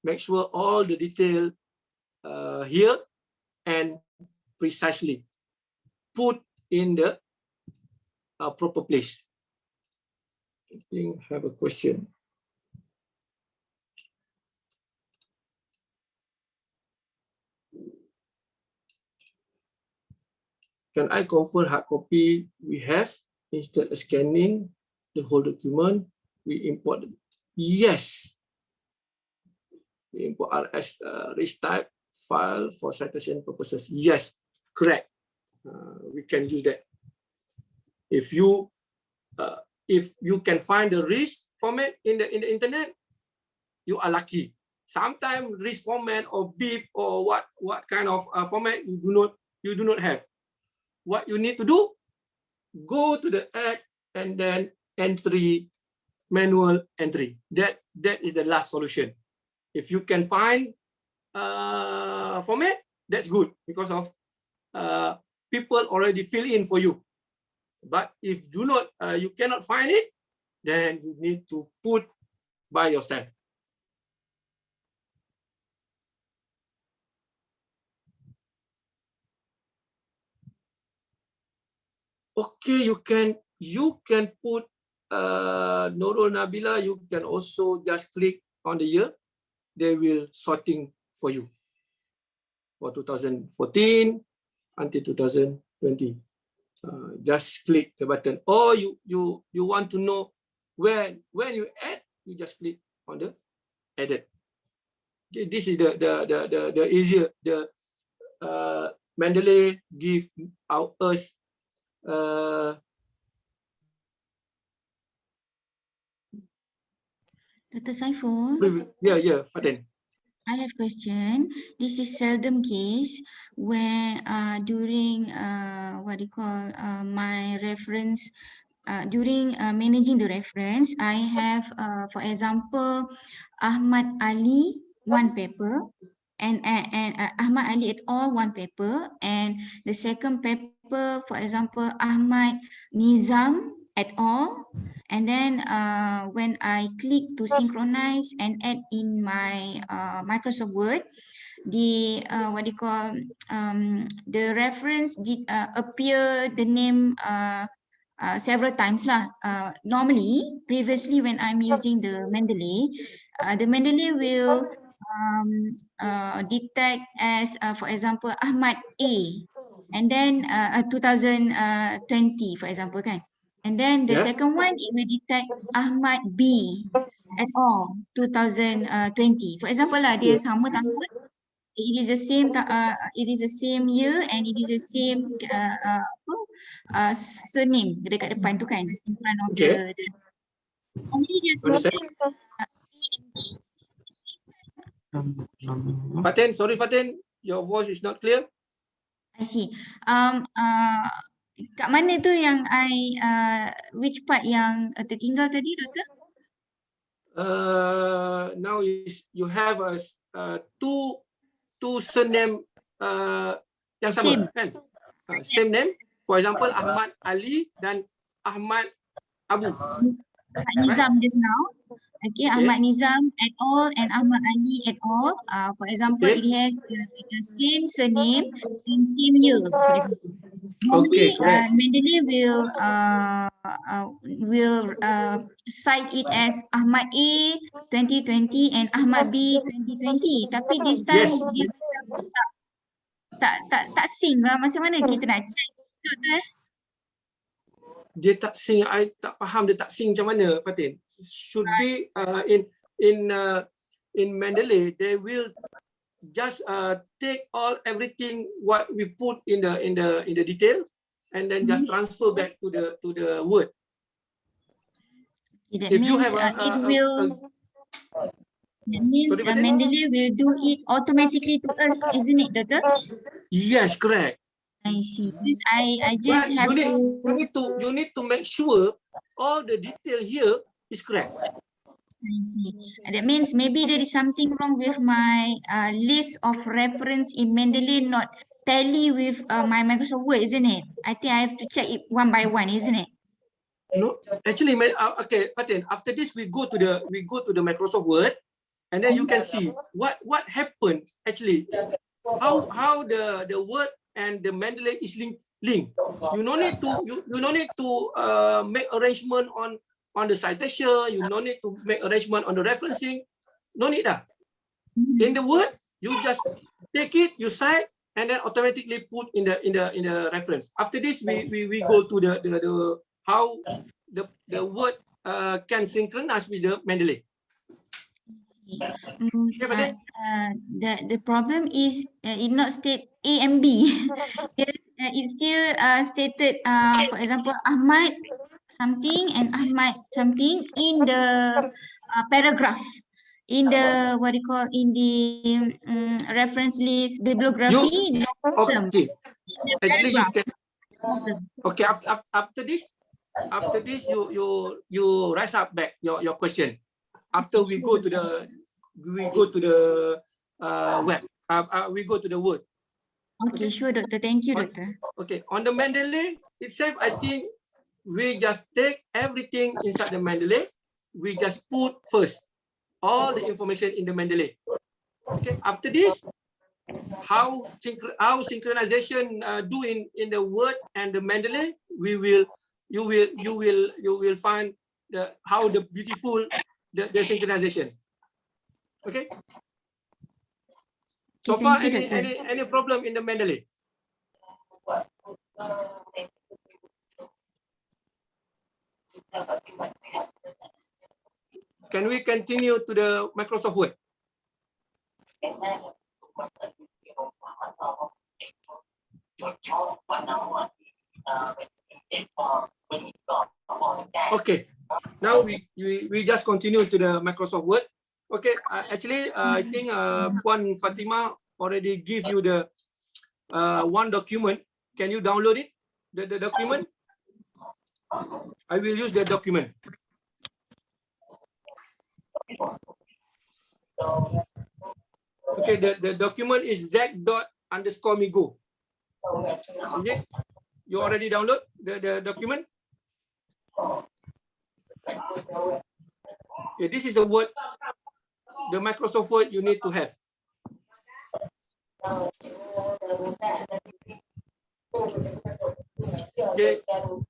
Make sure all the detail here and precisely put in the proper place. I think I have a question. Can I convert hard copy we have instead of scanning the whole document? We import. Yes. We import RS rich type file for citation purposes. Yes, correct. We can use that. If you can find the rich format in the internet, you are lucky. Sometimes rich format or BIP or what kind of format you do not have. What you need to do, go to the add and then entry, manual entry. That is the last solution. If you can find format, that's good because of people already fill in for you. But if you cannot find it, then you need to put by yourself. Okay, you can put Nurul Nabila. You can also just click on the year. They will sorting for you for 2014 until 2020. Just click the button. Or you want to know when you add, you just click on the edit. Okay, this is the easier. The Mendeley give us Dr. Saiful, yeah, Fatin. I have question. This is seldom case where during what do you call my reference during managing the reference, I have for example Ahmad Ali one paper and Ahmad Ali et al. One paper, and the second paper, for example, Ahmad Nizam et al. And then when I click to synchronize and add in my Microsoft Word, the what do you call the reference did appear the name several times lah. Normally, previously when I'm using the Mendeley will detect as, for example, Ahmad A, and then 2020, for example, kan. And then the second one, it will detect Ahmad B at all 2020. For example lah, dia sama tahun, it is the same year and it is the same surname dekat depan tu kan, in front of the normally dia Fatin, sorry Fatin, your voice is not clear. I see. Kat mana tu yang which part yang tertinggal tadi, Doktor? Now you have two surname yang sama, kan? Same name. For example, Ahmad Ali dan Ahmad Abu. Ahmad Nizam just now. Okay, Ahmad Nizam et al. And Ahmad Ali et al. For example, it has the same surname and same year. Normally, Mendeley will cite it as Ahmad A 2020 and Ahmad B 2020. Tapi this time dia macam tak sync lah. Macam mana kita nak check, Doktor? Dia tak sync, I tak faham dia tak sync macam mana, Fatin. Should be in Mendeley, they will just take everything what we put in the detail and then just transfer back to the word. That means Mendeley will do it automatically to us, isn't it, Doctor? Yes, correct. I see. Just I just But have to. you need to make sure all the detail here is correct. I see. That means maybe there is something wrong with my list of reference in Mendeley not tally with my Microsoft Word, isn't it? I think I have to check it one by one, isn't it? No, actually, okay, Fatin. After this, we go to the Microsoft Word, and then you can see what happened actually. How the Word and the Mendeley is linked. You no need to make arrangement on the citation. You no need to make arrangement on the referencing. No need that. In the Word, you just take it, you cite, and then automatically put in the reference. After this, we go to the how the Word can synchronize with the Mendeley. The problem is it not state A and B. It's still stated, for example, Ahmad something and Ahmad something in the paragraph, in the what do you call, in the reference list bibliography. No problem. Okay. Actually, you can. Problem. Okay. After this, you rise up back your question. After we go to the web. We go to the Word. Okay, sure, Doctor. Thank you, Doctor. Okay. On the Mendeley itself, I think we just take everything inside the Mendeley. We just put first all the information in the Mendeley. Okay. After this, how synchronization do in the Word and the Mendeley, you will find how the beautiful the synchronization. Okay. So far, any problem in the Mendeley? Can we continue to the Microsoft Word? Okay. Now we just continue to the Microsoft Word. Okay. Actually, I think Puan Fatima already give you the one document. Can you download it? The document? I will use the document. Okay, the document is z._migo. Okay, you already download the document? Okay, this is the Word, the Microsoft Word you need to have. Okay,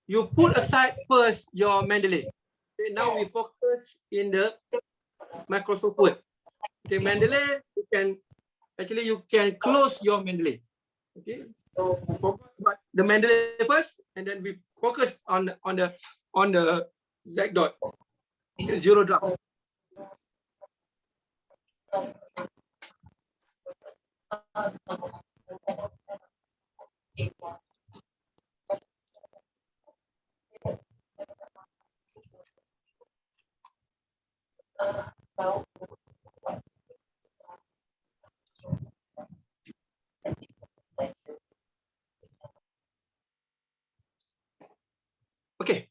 you put aside first your Mendeley. Okay, now we focus in the Microsoft Word. Okay, Mendeley, you can close your Mendeley. Okay, we focus about the Mendeley first, and then we focus on the Z dot, okay, zero draft. Okay.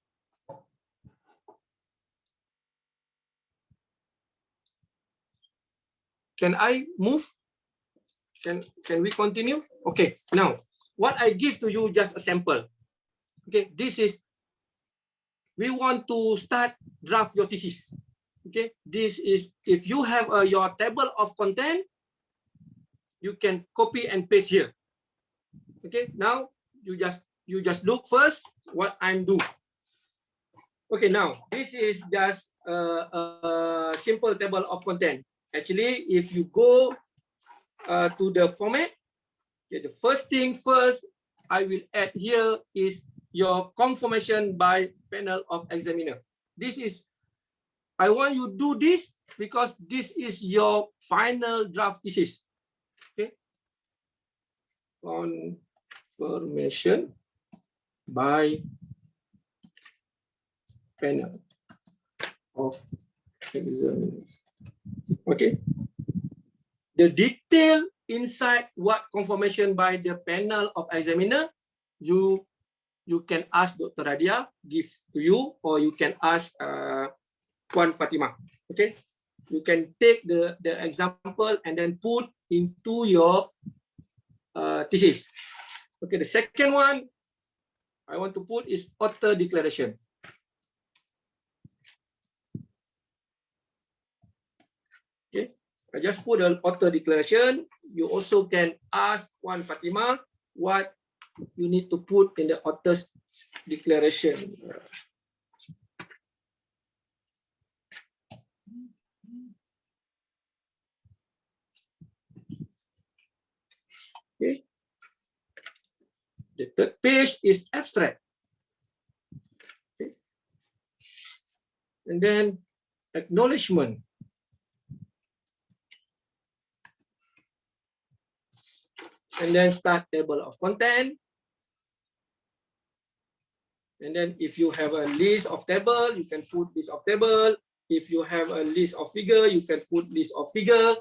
Can I move? Can we continue? Okay. Now, what I give to you just a sample. Okay. This is, we want to start draft your thesis. Okay. This is, if you have your table of content, you can copy and paste here. Okay. Now you just look first what I'm doing. Okay, now this is just a simple table of content. Actually, if you go to the format, okay, the first thing first I will add here is your confirmation by panel of examiner. This is, I want you to do this because this is your final draft thesis. Okay, confirmation by panel of examiners. Okay. The detail inside what confirmation by the panel of examiner, you can ask Dr. Radia give to you, or you can ask Puan Fatima. Okay, you can take the example and then put into your thesis. Okay, the second one I want to put is author declaration. Okay, I just put an author declaration. You also can ask Puan Fatima what you need to put in the author's declaration. Okay. The third page is abstract. Okay. And then acknowledgement. And then start table of content. And then if you have a list of table, you can put list of table. If you have a list of figure, you can put list of figure.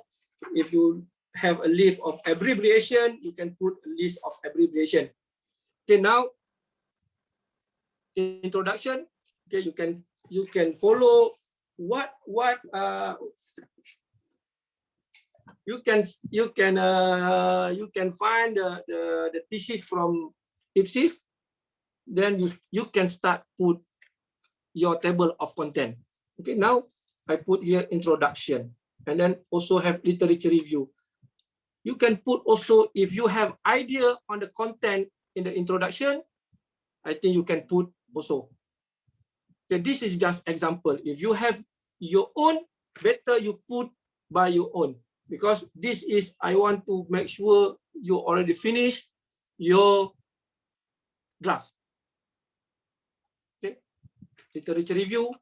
If you have a list of abbreviation, you can put a list of abbreviation. Okay, now introduction. Okay, you can follow what you can find the thesis from thesis. Then you can start put your table of content. Okay, now I put here introduction, and then also have literature review. You can put also, if you have idea on the content in the introduction, I think you can put also. Okay, this is just example. If you have your own, better you put by your own, because this is, I want to make sure you already finished your draft. Okay, literature review.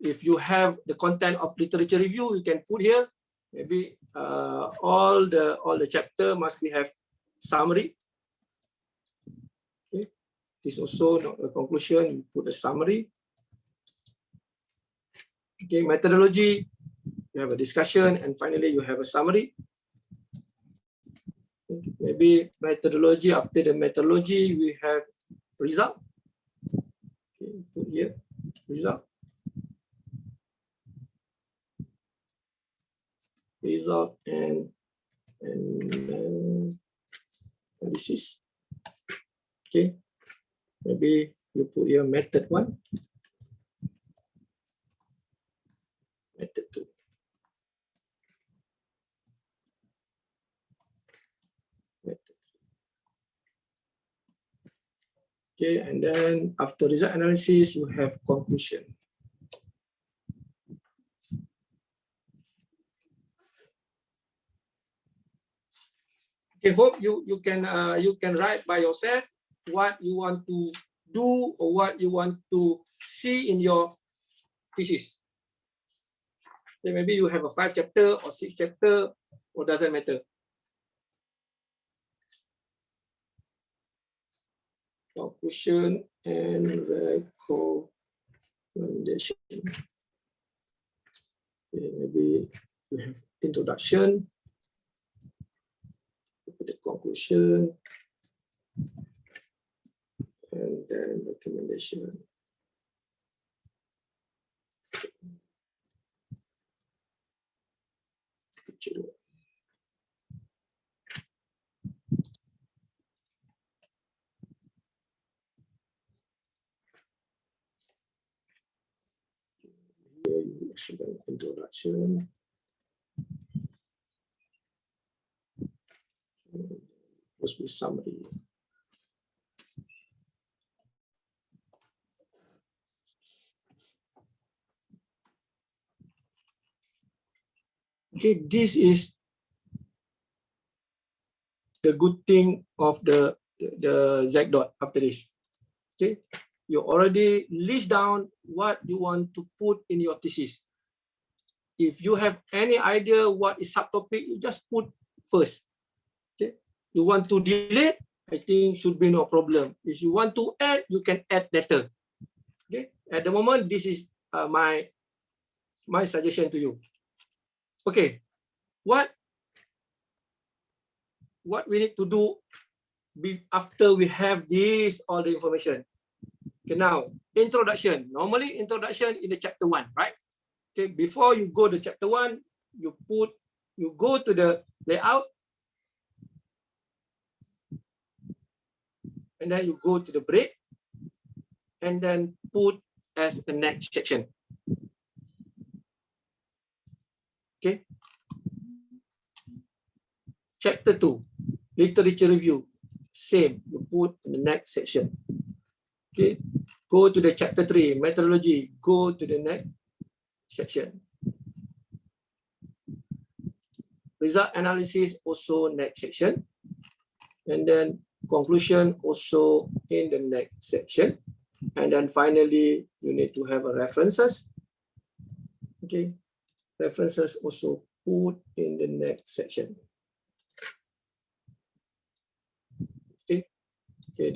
If you have the content of literature review, you can put here. Maybe all the chapter must be have summary. Okay, this also not a conclusion. You put a summary. Okay, methodology. You have a discussion, and finally you have a summary. Okay, maybe methodology. After the methodology, we have result. Okay, put here result. Result and analysis. Okay, maybe you put your method 1, method 2. Method 3. Okay, and then after result analysis, you have conclusion. I hope you can write by yourself what you want to do or what you want to see in your thesis. Okay, maybe you have a 5 chapter or 6 chapter, or doesn't matter. Conclusion and recommendation. Okay, maybe you have introduction. The conclusion, and then recommendation. Here you should have introduction. Must be summary. Okay, this is the good thing of the Z dot after this. Okay, you already list down what you want to put in your thesis. If you have any idea what is subtopic, you just put first. Okay, you want to delete, I think should be no problem. If you want to add, you can add later. Okay, at the moment, this is my suggestion to you. Okay, what what we need to do after we have this all the information. Okay, now introduction. Normally introduction in the chapter 1, right? Okay, before you go to chapter 1, you go to the layout, and then you go to the break, and then put as the next section. Okay. Chapter 2, literature review. Same, you put in the next section. Okay. Go to the chapter 3, methodology. Go to the next section. Result analysis, also next section. And then conclusion, also in the next section. And then finally, you need to have a references. Okay. References also put in the next section. Okay. Okay.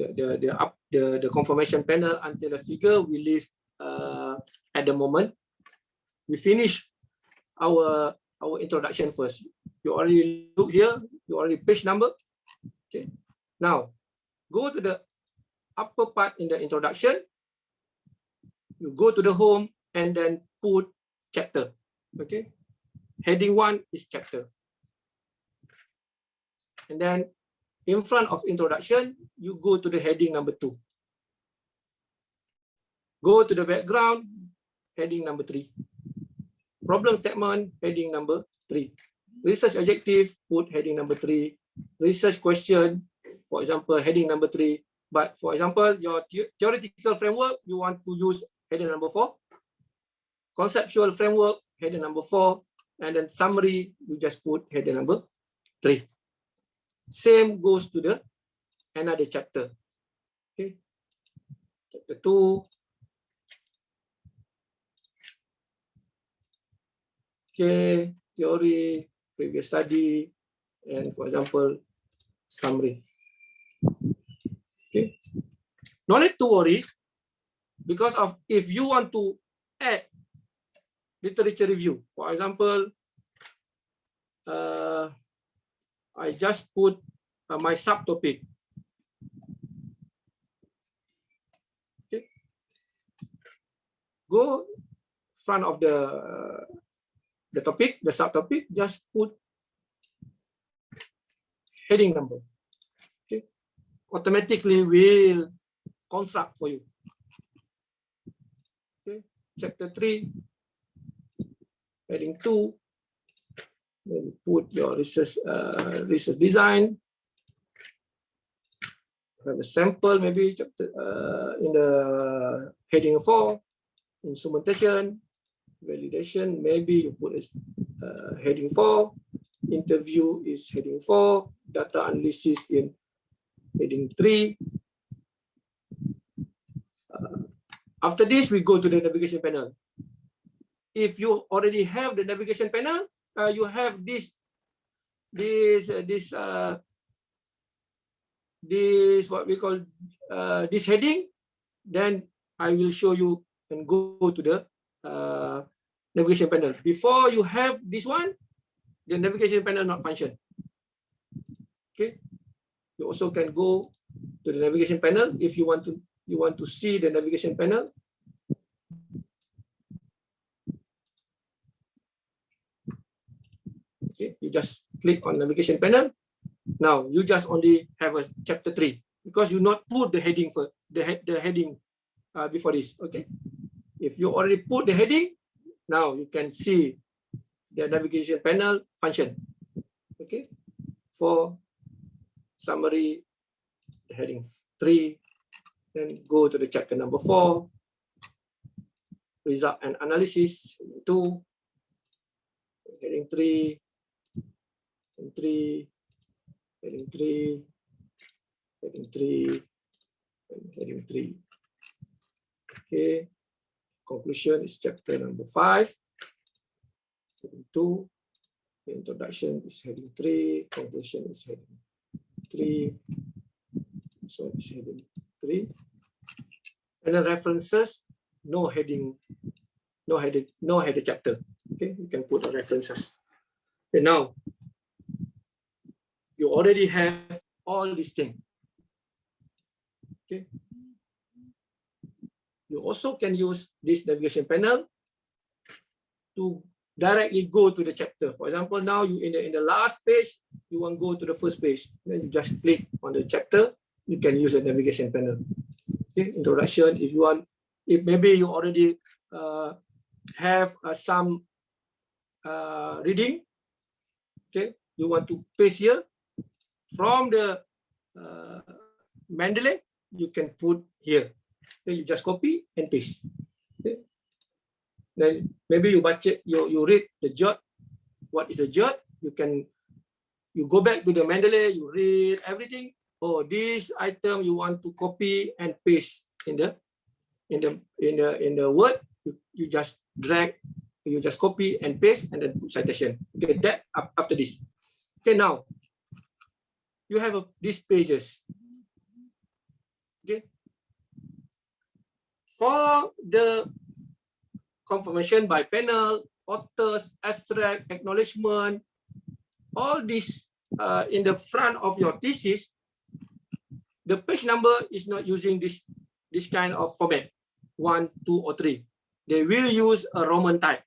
The confirmation panel until the figure we leave at the moment. We finish our introduction first. You already look here. You already page number. Okay. Now go to the upper part in the introduction. You go to the home and then put chapter. Okay. Heading 1 is chapter. And then in front of introduction, you go to the heading number 2. Go to the background, heading number 3. Problem statement, heading number 3. Research objective, put heading number 3. Research question, for example, heading number 3. But for example, your theoretical framework, you want to use heading number 4. Conceptual framework, heading number 4. And then summary, you just put heading number 3. Same goes to the another chapter. Okay. Chapter 2. Okay, theory, previous study, and for example, summary. Okay. No need to worry, because of if you want to add literature review, for example, I just put my subtopic. Okay. Go front of the topic, the subtopic, just put heading number. Okay. Automatically will construct for you. Okay. Chapter 3, heading 2. Then put your research design. Have a sample maybe chapter in the heading 4, instrumentation, validation. Maybe you put as heading 4. Interview is heading 4. Data analysis in heading 3. After this, we go to the navigation panel. If you already have the navigation panel, you have this what we call this heading, then I will show you and go to the navigation panel. Before you have this one, the navigation panel not function. Okay, you also can go to the navigation panel if you want to see the navigation panel. Okay, you just click on navigation panel. Now you just only have a chapter 3 because you not put the heading for the heading before this. Okay, if you already put the heading, now you can see the navigation panel function. Okay, for summary, heading 3, then go to the chapter number 4, result and analysis, 2, heading 3. 3, heading 3, heading 3, and heading 3. Okay, conclusion is chapter number 5, heading 2, the introduction is heading 3, conclusion is heading 3, so it's heading 3, and then references, no heading chapter. Okay, you can put the references. Okay, now you already have all these things. Okay. You also can use this navigation panel to directly go to the chapter. For example, now you in the last page, you want to go to the first page. Then you just click on the chapter. You can use the navigation panel. Okay, introduction. If you want, if maybe you already have some reading, okay, you want to paste here from the Mendeley, you can put here. Okay, you just copy and paste. Okay. Then maybe you read the jot. What is the jot? You go back to the Mendeley, you read everything. Oh, this item you want to copy and paste in the word. You just drag, you just copy and paste and then put citation. Okay, that after this. Okay, now you have these pages. Okay, for the confirmation by panel, authors, abstract, acknowledgement, all this in the front of your thesis, the page number is not using this kind of format, 1, 2, or 3. They will use a Roman type.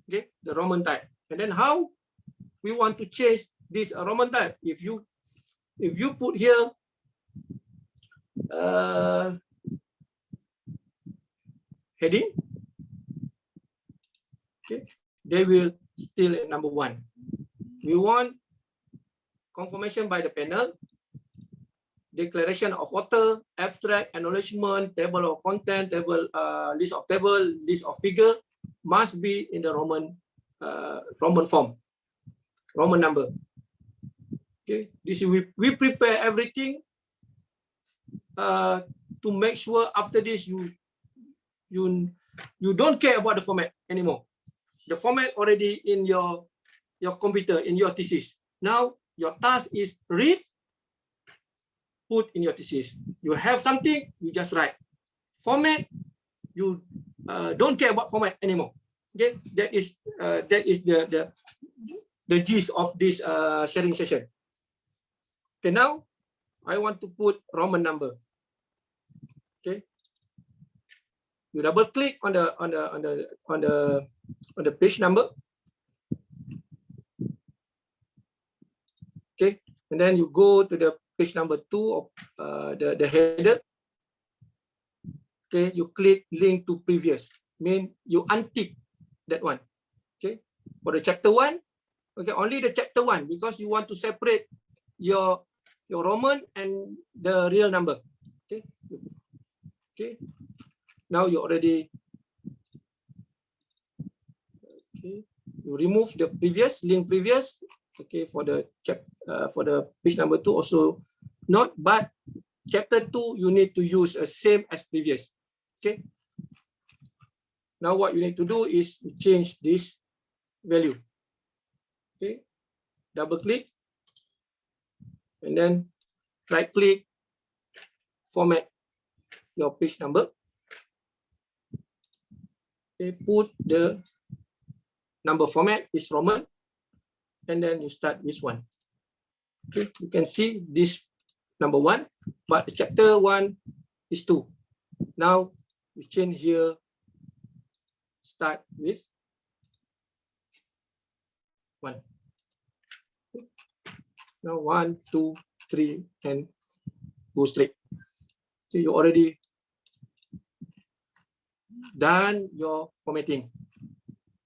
Okay, the Roman type. And then how we want to change this Roman type? If you put here heading, okay, they will still at number 1. We want confirmation by the panel, declaration of author, abstract, acknowledgement, table of content, table, list of table, list of figure must be in the Roman form, Roman number. Okay, this is we prepare everything to make sure after this you don't care about the format anymore. The format already in your computer, in your thesis. Now your task is read, put in your thesis. You have something, you just write. Format, you don't care about format anymore. Okay, that is the gist of this sharing session. Okay, now I want to put Roman number. Okay, you double click on the page number. Okay, and then you go to the page number 2 of the header. Okay, you click link to previous, mean you untick that one. Okay, for the chapter 1, okay, only the chapter 1, because you want to separate your Roman and the real number. Okay, okay, now you already, okay, you remove the previous link previous. Okay, for the page number 2 also not, but chapter 2 you need to use the same as previous. Okay, now what you need to do is to change this value. Okay, double click and then right click, format your page number. Okay, put the number format is Roman, and then you start this one. Okay, you can see this number 1, but chapter 1 is 2. Now we change here, start with 1. Now 1, 2, 3, and go straight. So you already done your formatting.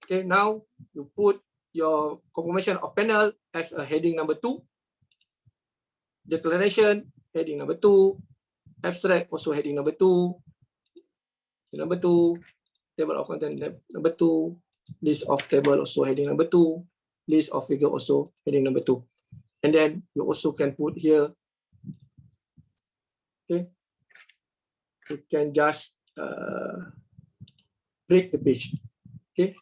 Okay, now you put your confirmation of panel as a heading number 2, declaration heading number 2, abstract also heading number 2, table of content number 2, list of table also heading number 2, list of figure also heading number 2. And then you also can put here, okay, you can just break the page. Okay,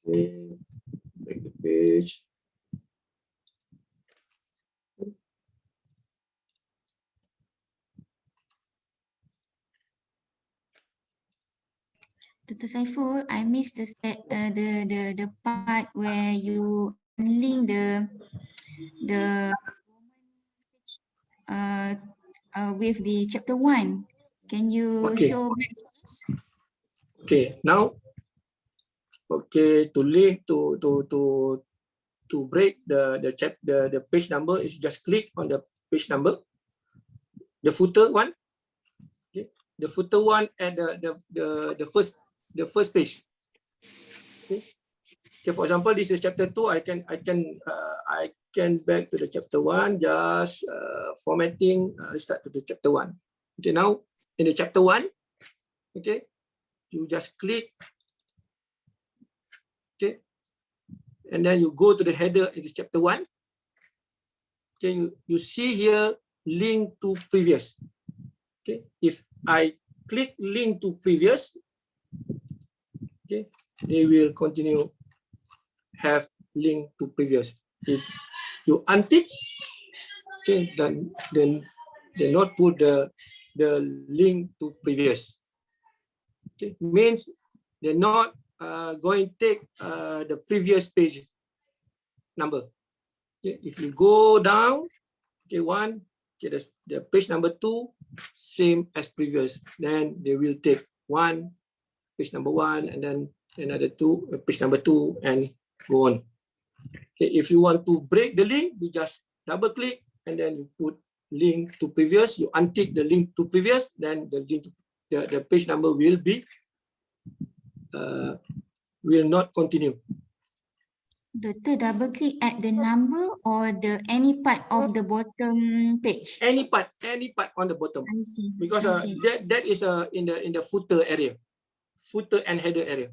okay, break the page. Dr. Saiful, I missed the part where you unlink the with the chapter 1. Can you Okay. show back to us? Okay, now, okay, to link to break the page number is just click on the page number, the footer one, okay, the footer one and the first page. Okay. Okay, for example, this is chapter 2. I can back to the chapter 1, just formatting, restart to the chapter 1. Okay, now in the chapter 1, okay, you just click, okay, and then you go to the header. It is chapter 1. Okay, you see here link to previous. Okay, if I click link to previous, okay, they will continue have link to previous. If you untick, okay, then they not put the link to previous. Okay, means they're not going to take the previous page number. Okay, if you go down, okay, one, okay, the page number 2, same as previous. Then they will take one, page number 1, and then another 2, page number 2, and go on. Okay, if you want to break the link, you just double click and then you put link to previous. You untick the link to previous, then the link to the page number will be will not continue. Doctor, double click at the number or the any part of the bottom page? Any part on the bottom. I see. Because I see. that is in the footer area, footer and header area.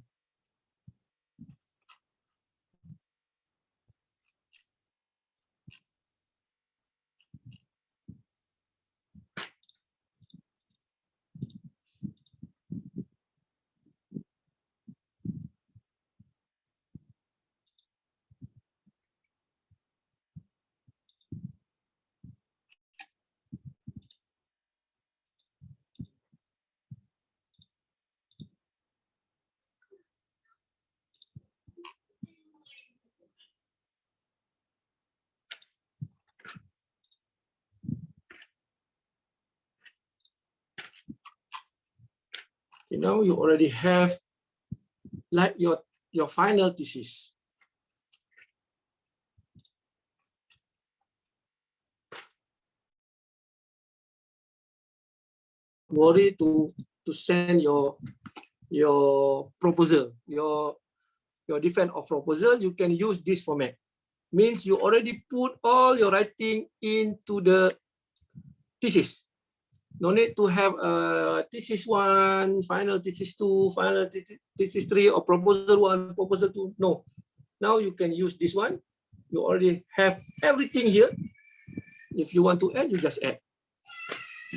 Okay, now you already have like your final thesis. Worry to send your proposal, your defense of proposal. You can use this format. Means you already put all your writing into the thesis. No need to have a thesis 1, final thesis 2, final thesis 3, or proposal 1, proposal 2. No. Now you can use this one. You already have everything here. If you want to add, you just add.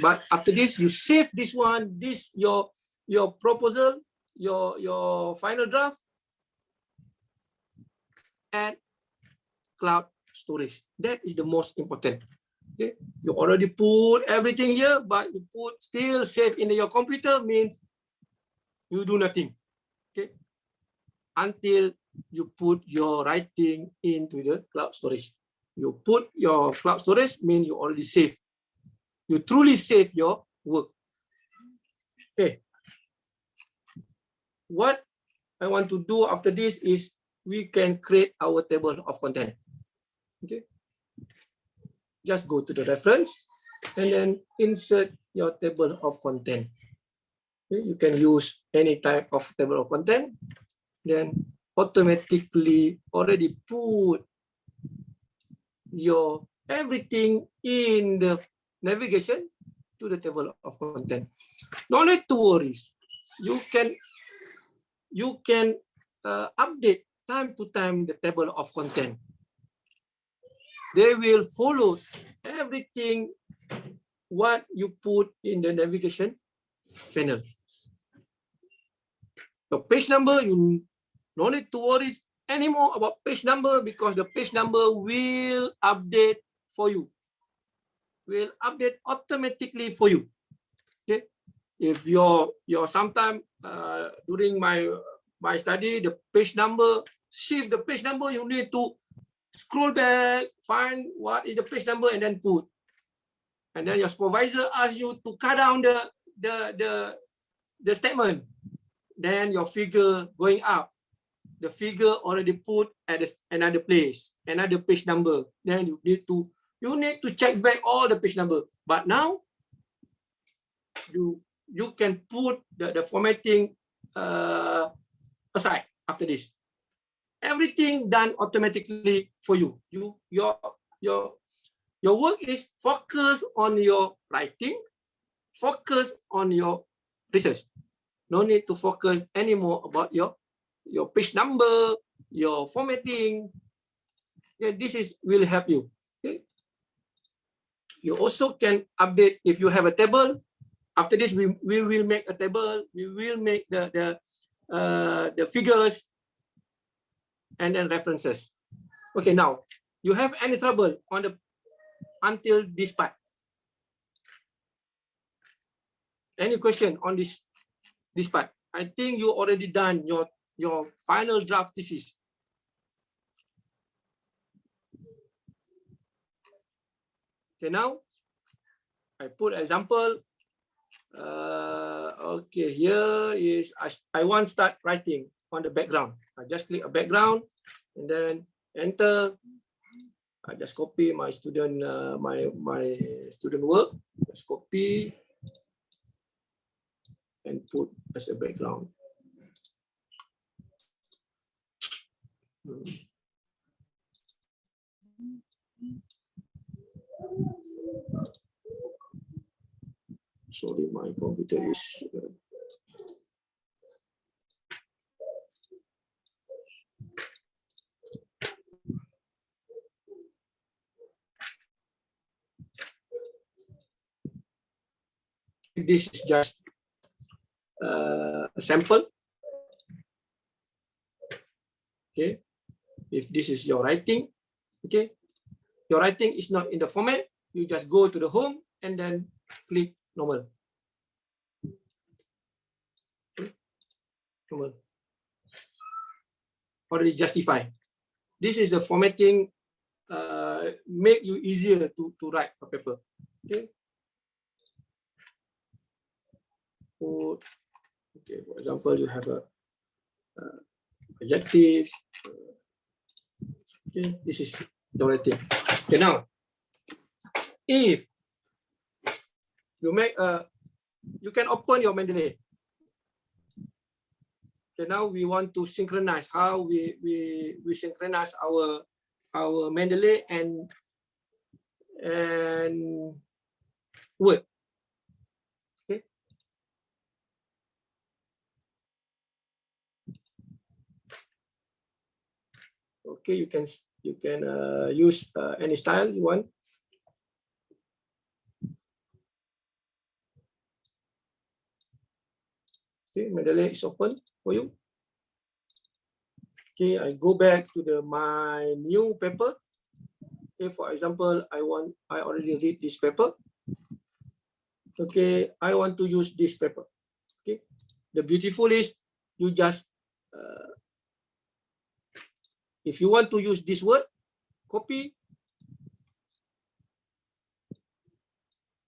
But after this, you save this one, this your proposal, your final draft, and cloud storage. That is the most important. Okay, you already put everything here, but you put still save in your computer means you do nothing. Okay, until you put your writing into the cloud storage. You put your cloud storage means you already save. You truly save your work. Okay. What I want to do after this is we can create our table of content. Okay. Just go to the reference and then insert your table of content. Okay. You can use any type of table of content. Then automatically already put your everything in the navigation to the table of content. No need to worry. You can update time to time the table of content. They will follow everything what you put in the navigation panel. The page number, you no need to worry anymore about page number because the page number will update for you. Will update automatically for you. Okay. If your sometime during my study, the page number, shift the page number, you need to scroll back, find what is the page number, and then put. And then your supervisor asks you to cut down the statement. Then your figure going up. The figure already put at another place, another page number. Then you need to check back all the page number. But now you can put the formatting aside after this. Everything done automatically for you. Your work is focus on your writing, focus on your research. No need to focus anymore about your page number, your formatting. Okay, this will help you. Okay. You also can update if you have a table. After this, we will make a table. We will make the figures and then references. Okay, now you have any trouble on until this part? Any question on this part? I think you already done your final draft thesis. Okay, now I put example. Okay, here is I want to start writing on the background. I just click a background and then enter. I just copy my student my student work. Just copy and put as a background. Sorry, my computer is. This is just a sample. Okay, if this is your writing, okay, your writing is not in the format, you just go to the home and then click normal. Okay. Normal. Already justify. This is the formatting, make you easier to write a paper. Okay. Okay, for example, you have a adjective. Okay, this is the writing. Okay, now if you make you can open your Mendeley. Okay, now we want to synchronize how we synchronize our Mendeley and Word. Okay. Okay, you can use any style you want. Okay, Mendeley is open for you. Okay, I go back to my new paper. Okay, for example, I already read this paper. Okay, I want to use this paper. Okay, the beautiful is you just if you want to use this word, copy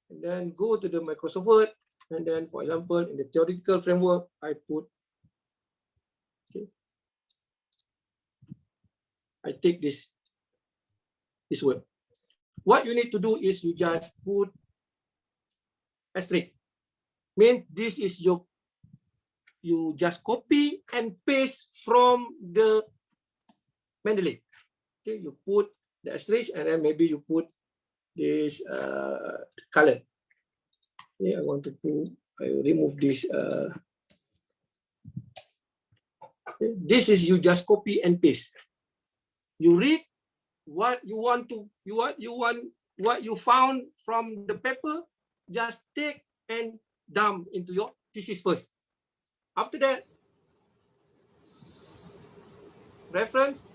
and then go to the Microsoft Word, and then, for example, in the theoretical framework, I put. Okay, I take this word. What you need to do is you just put asterisk. Means this is you just copy and paste from the Mendeley. Okay, you put the asterisk and then maybe you put this color. Okay, I remove this. Okay, this is you just copy and paste. You read what you found from the paper, just take and dump into your thesis first. After that, reference,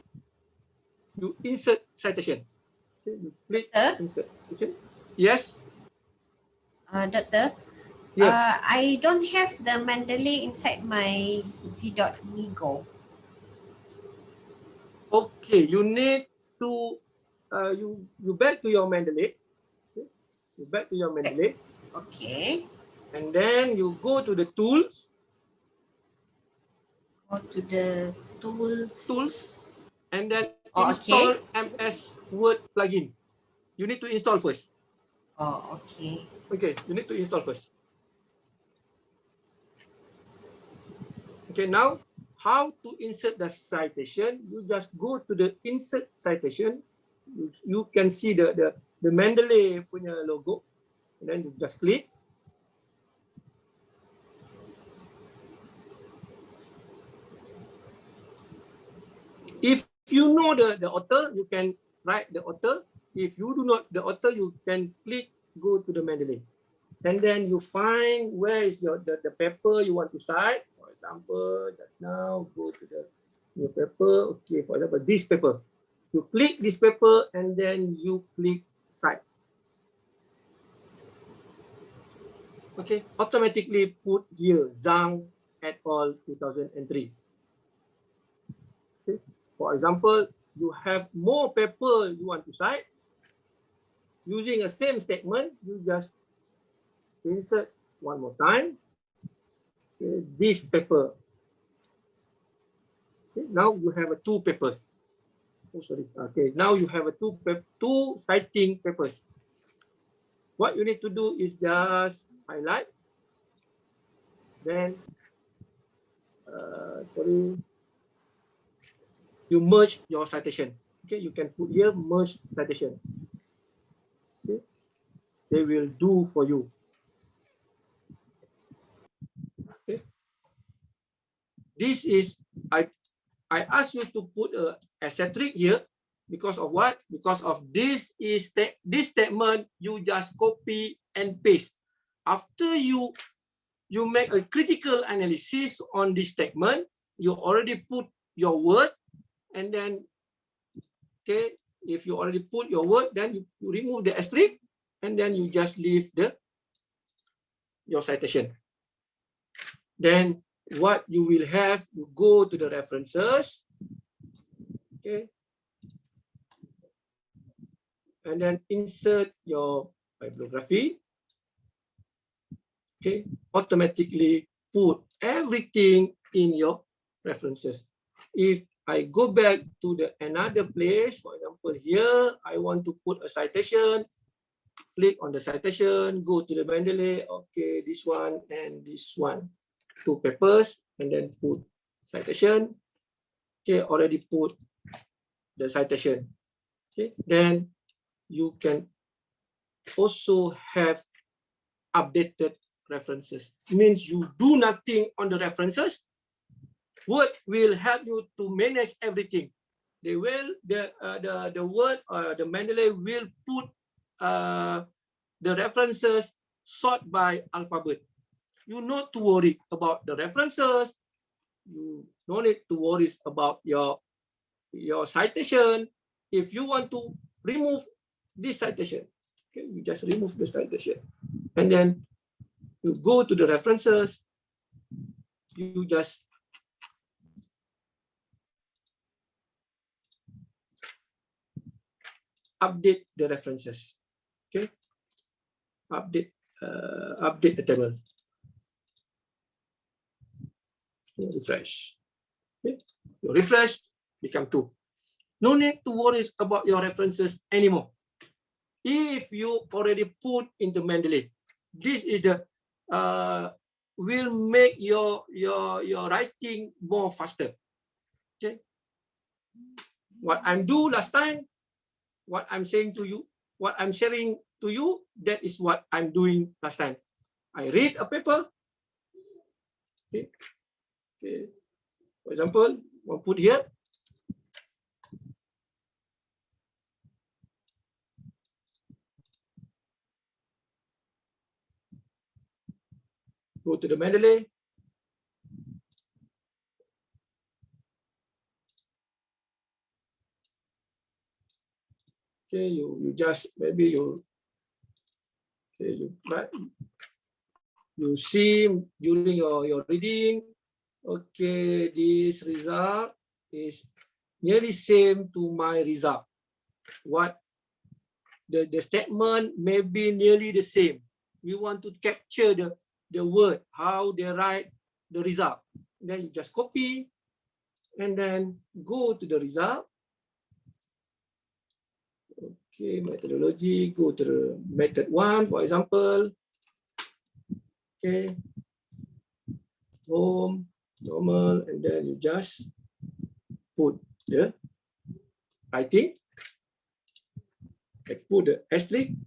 you insert citation. Okay, you click insert citation. Yes. Doctor, Yeah. I don't have the Mendeley inside my z.migo. Okay, you need to you back to your Mendeley. Okay? You back to your Mendeley, Okay. and then you go to the tools. Go to the Tools, tools. and then Oh, install okay. MS Word plugin. You need to install first. Oh, okay. Okay, you need to install first. Okay, now how to insert the citation? You just go to the insert citation. You can see the Mendeley punya logo, and then you just click. If you know the author, you can write the author. If you do not the author, you can click go to the Mendeley. And then you find where is the paper you want to cite. For example, just now go to your paper. Okay, for example, this paper. You click this paper and then you click cite. Okay, automatically put here Zhang et al. 2003. Okay. For example, you have more paper you want to cite. Using a same statement, you just insert one more time. Okay, this paper. Okay, now you have a two papers. Oh, sorry. Okay, now you have a two citing papers. What you need to do is just highlight. Then, you merge your citation. Okay, you can put here merge citation. Okay, they will do for you. Okay, this is I ask you to put a asterisk here because of what? Because of this statement you just copy and paste. After you make a critical analysis on this statement, you already put your word, and then okay, if you already put your word, then you remove the asterisk, and then you just leave your citation. Then what you will have, you go to the references, okay, and then insert your bibliography. Okay, automatically put everything in your references. If I go back to another place, for example, here, I want to put a citation, click on the citation, go to the Mendeley, okay, this one and this one, two papers, and then put citation. Okay, already put the citation. Okay, then you can also have updated references. Means you do nothing on the references. Word will help you to manage everything. They will the word the Mendeley will put the references sort by alphabet. You not to worry about the references. You no need to worry about your citation. If you want to remove this citation, okay, you just remove the citation, and then you go to the references. You just update the references. Okay, update the table. You refresh. Okay, you refresh, become 2. No need to worry about your references anymore. If you already put into Mendeley, this is the will make your writing more faster. Okay, what I'm do last time, what I'm saying to you, what I'm sharing to you, that is what I'm doing last time. I read a paper. Okay, okay. For example, I'll put here. Go to the Mendeley. Okay, you just maybe you okay, you you see during your reading, okay, this result is nearly same to my result. What the statement may be nearly the same. We want to capture the word, how they write the result. Then you just copy and then go to the result. Okay, methodology, go to the method 1, for example. Okay, home, normal, and then you just put the writing. I put the asterisk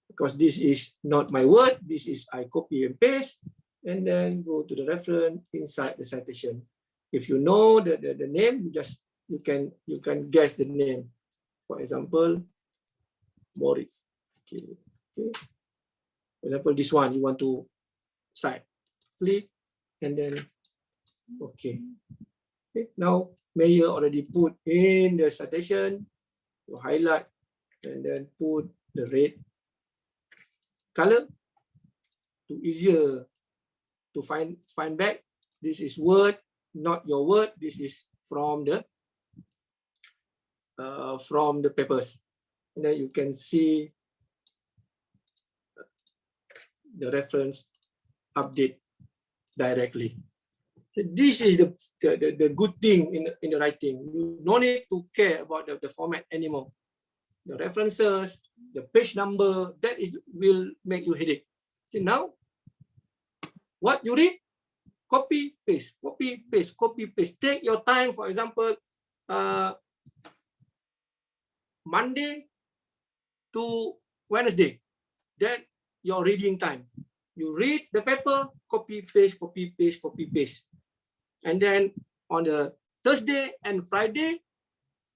because this is not my word. This is I copy and paste, and then go to the reference inside the citation. If you know the name, you can guess the name. For example, Morris. Okay. Okay. For example, this one you want to cite. Click and then okay. Okay. Now Mayer already put in the citation. You highlight and then put the red color to easier to find back. This is word, not your word. This is from the papers, and then you can see the reference update directly. This is the good thing in the writing. You no need to care about the format anymore. The references, the page number, that will make you headache. Okay, now, what you read, copy, paste, copy, paste, copy, paste. Take your time, for example, Monday to Wednesday, that your reading time. You read the paper, copy, paste, copy, paste, copy, paste. And then on the Thursday and Friday,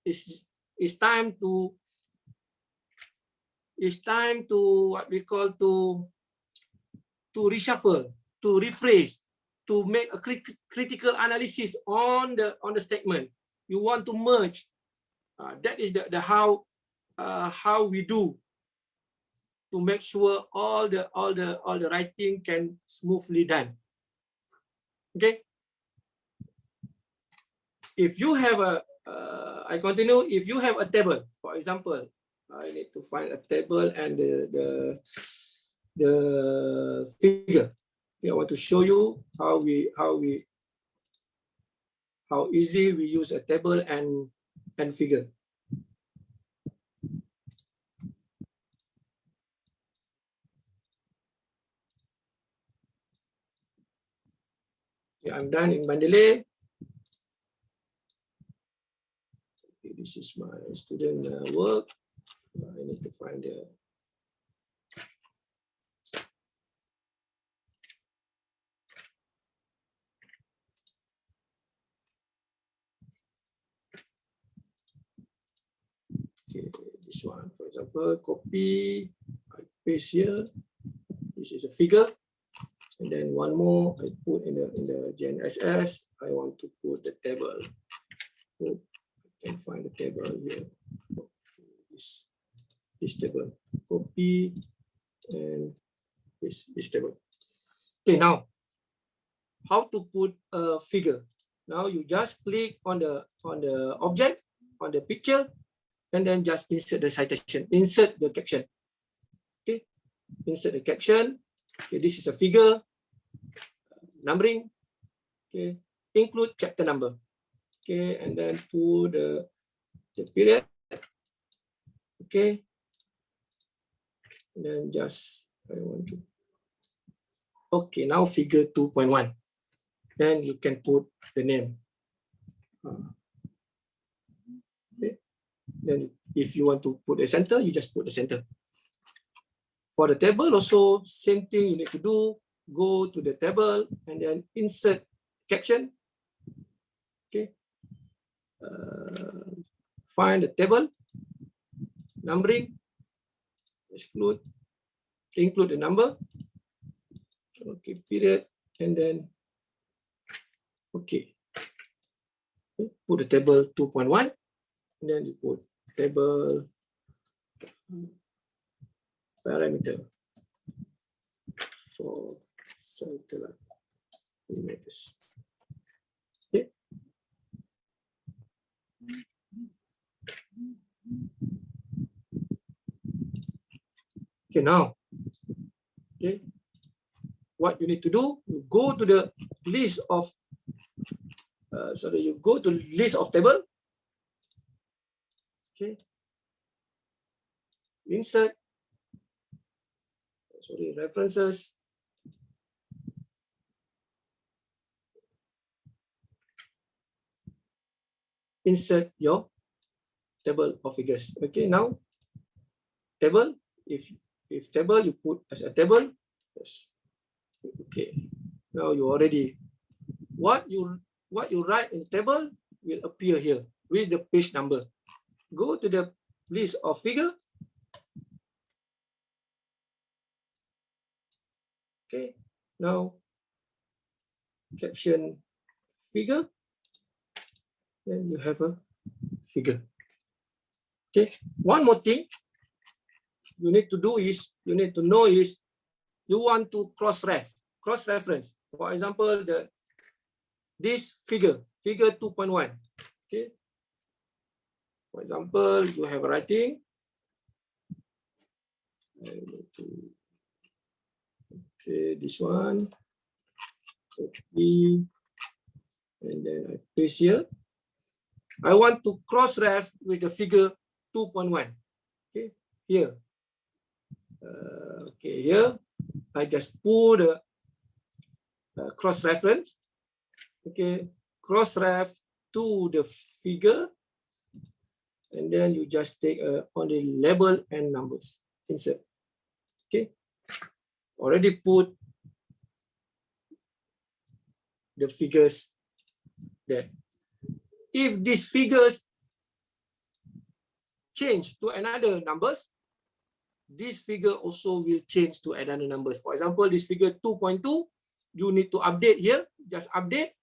it's time to what we call to reshuffle, to rephrase, to make a critical analysis on the statement. You want to merge. That is the how we do to make sure all the writing can smoothly done. Okay. If you have I continue. If you have a table, for example, I need to find a table and the figure. Okay, I want to show you how easy we use a table and figure. Okay, I'm done in Mendeley. Okay, this is my student work. I need to find the this one, for example, copy, I paste here. This is a figure, and then one more I put in the GNSS. I want to put the table. So I can find the table here. This table, copy and this table. Okay, now how to put a figure? Now you just click on the object, on the picture, and then just insert the citation, insert the caption. Okay, insert the caption. Okay, this is a figure, numbering. Okay, include chapter number. Okay, and then put the period. Okay, and then just I want to. Okay, now figure 2.1. Then you can put the name. Okay. Then if you want to put the center, you just put the center. For the table also, same thing you need to do. Go to the table and then insert caption. Okay. Find the table, numbering, include the number. Okay, period, and then okay. Put the table 2.1, and then you put table parameter for satellite images. Okay. Okay, now, okay, what you need to do, you go to the list of, you go to list of table. Okay. Insert, references. Insert your table of figures. Okay, now table, if table you put as a table. Yes. Okay, now you already, what you write in table will appear here with the page number. Go to the list of figure. Okay, now caption figure, then you have a figure. Okay, one more thing you need to do is, you need to know is, you want to cross-reference. For example, this figure 2.1. Okay, for example, you have writing. Okay, this one, copy, and then I paste here. I want to cross-ref with the figure 2.1. Okay, here. Okay, here I just put a cross-reference. Okay, cross-ref to the figure, and then you just take only label and numbers. Insert. Okay, already put the figures there. If these figures change to another numbers, this figure also will change to another numbers. For example, this figure 2.2, you need to update here. Just update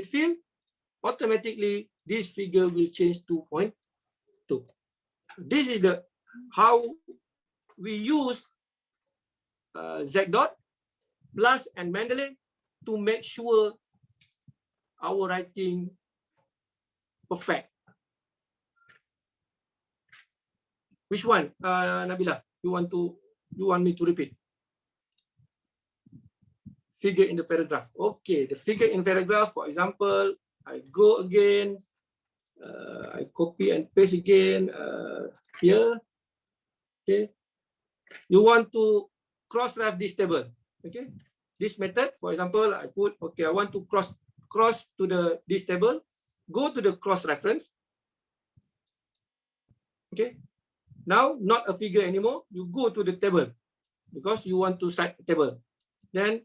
field. Automatically, this figure will change 2.2. This is the how we use Z-dot, plus and Mendeley to make sure our writing perfect. Which one, Nabila? You want me to repeat? Figure in the paragraph. Okay, the figure in paragraph. For example, I go again. I copy and paste again here. Okay, you want to cross-ref this table. Okay, this method. For example, I put, okay, I want to cross to this table. Go to the cross-reference. Okay, now not a figure anymore. You go to the table because you want to cite a table. Then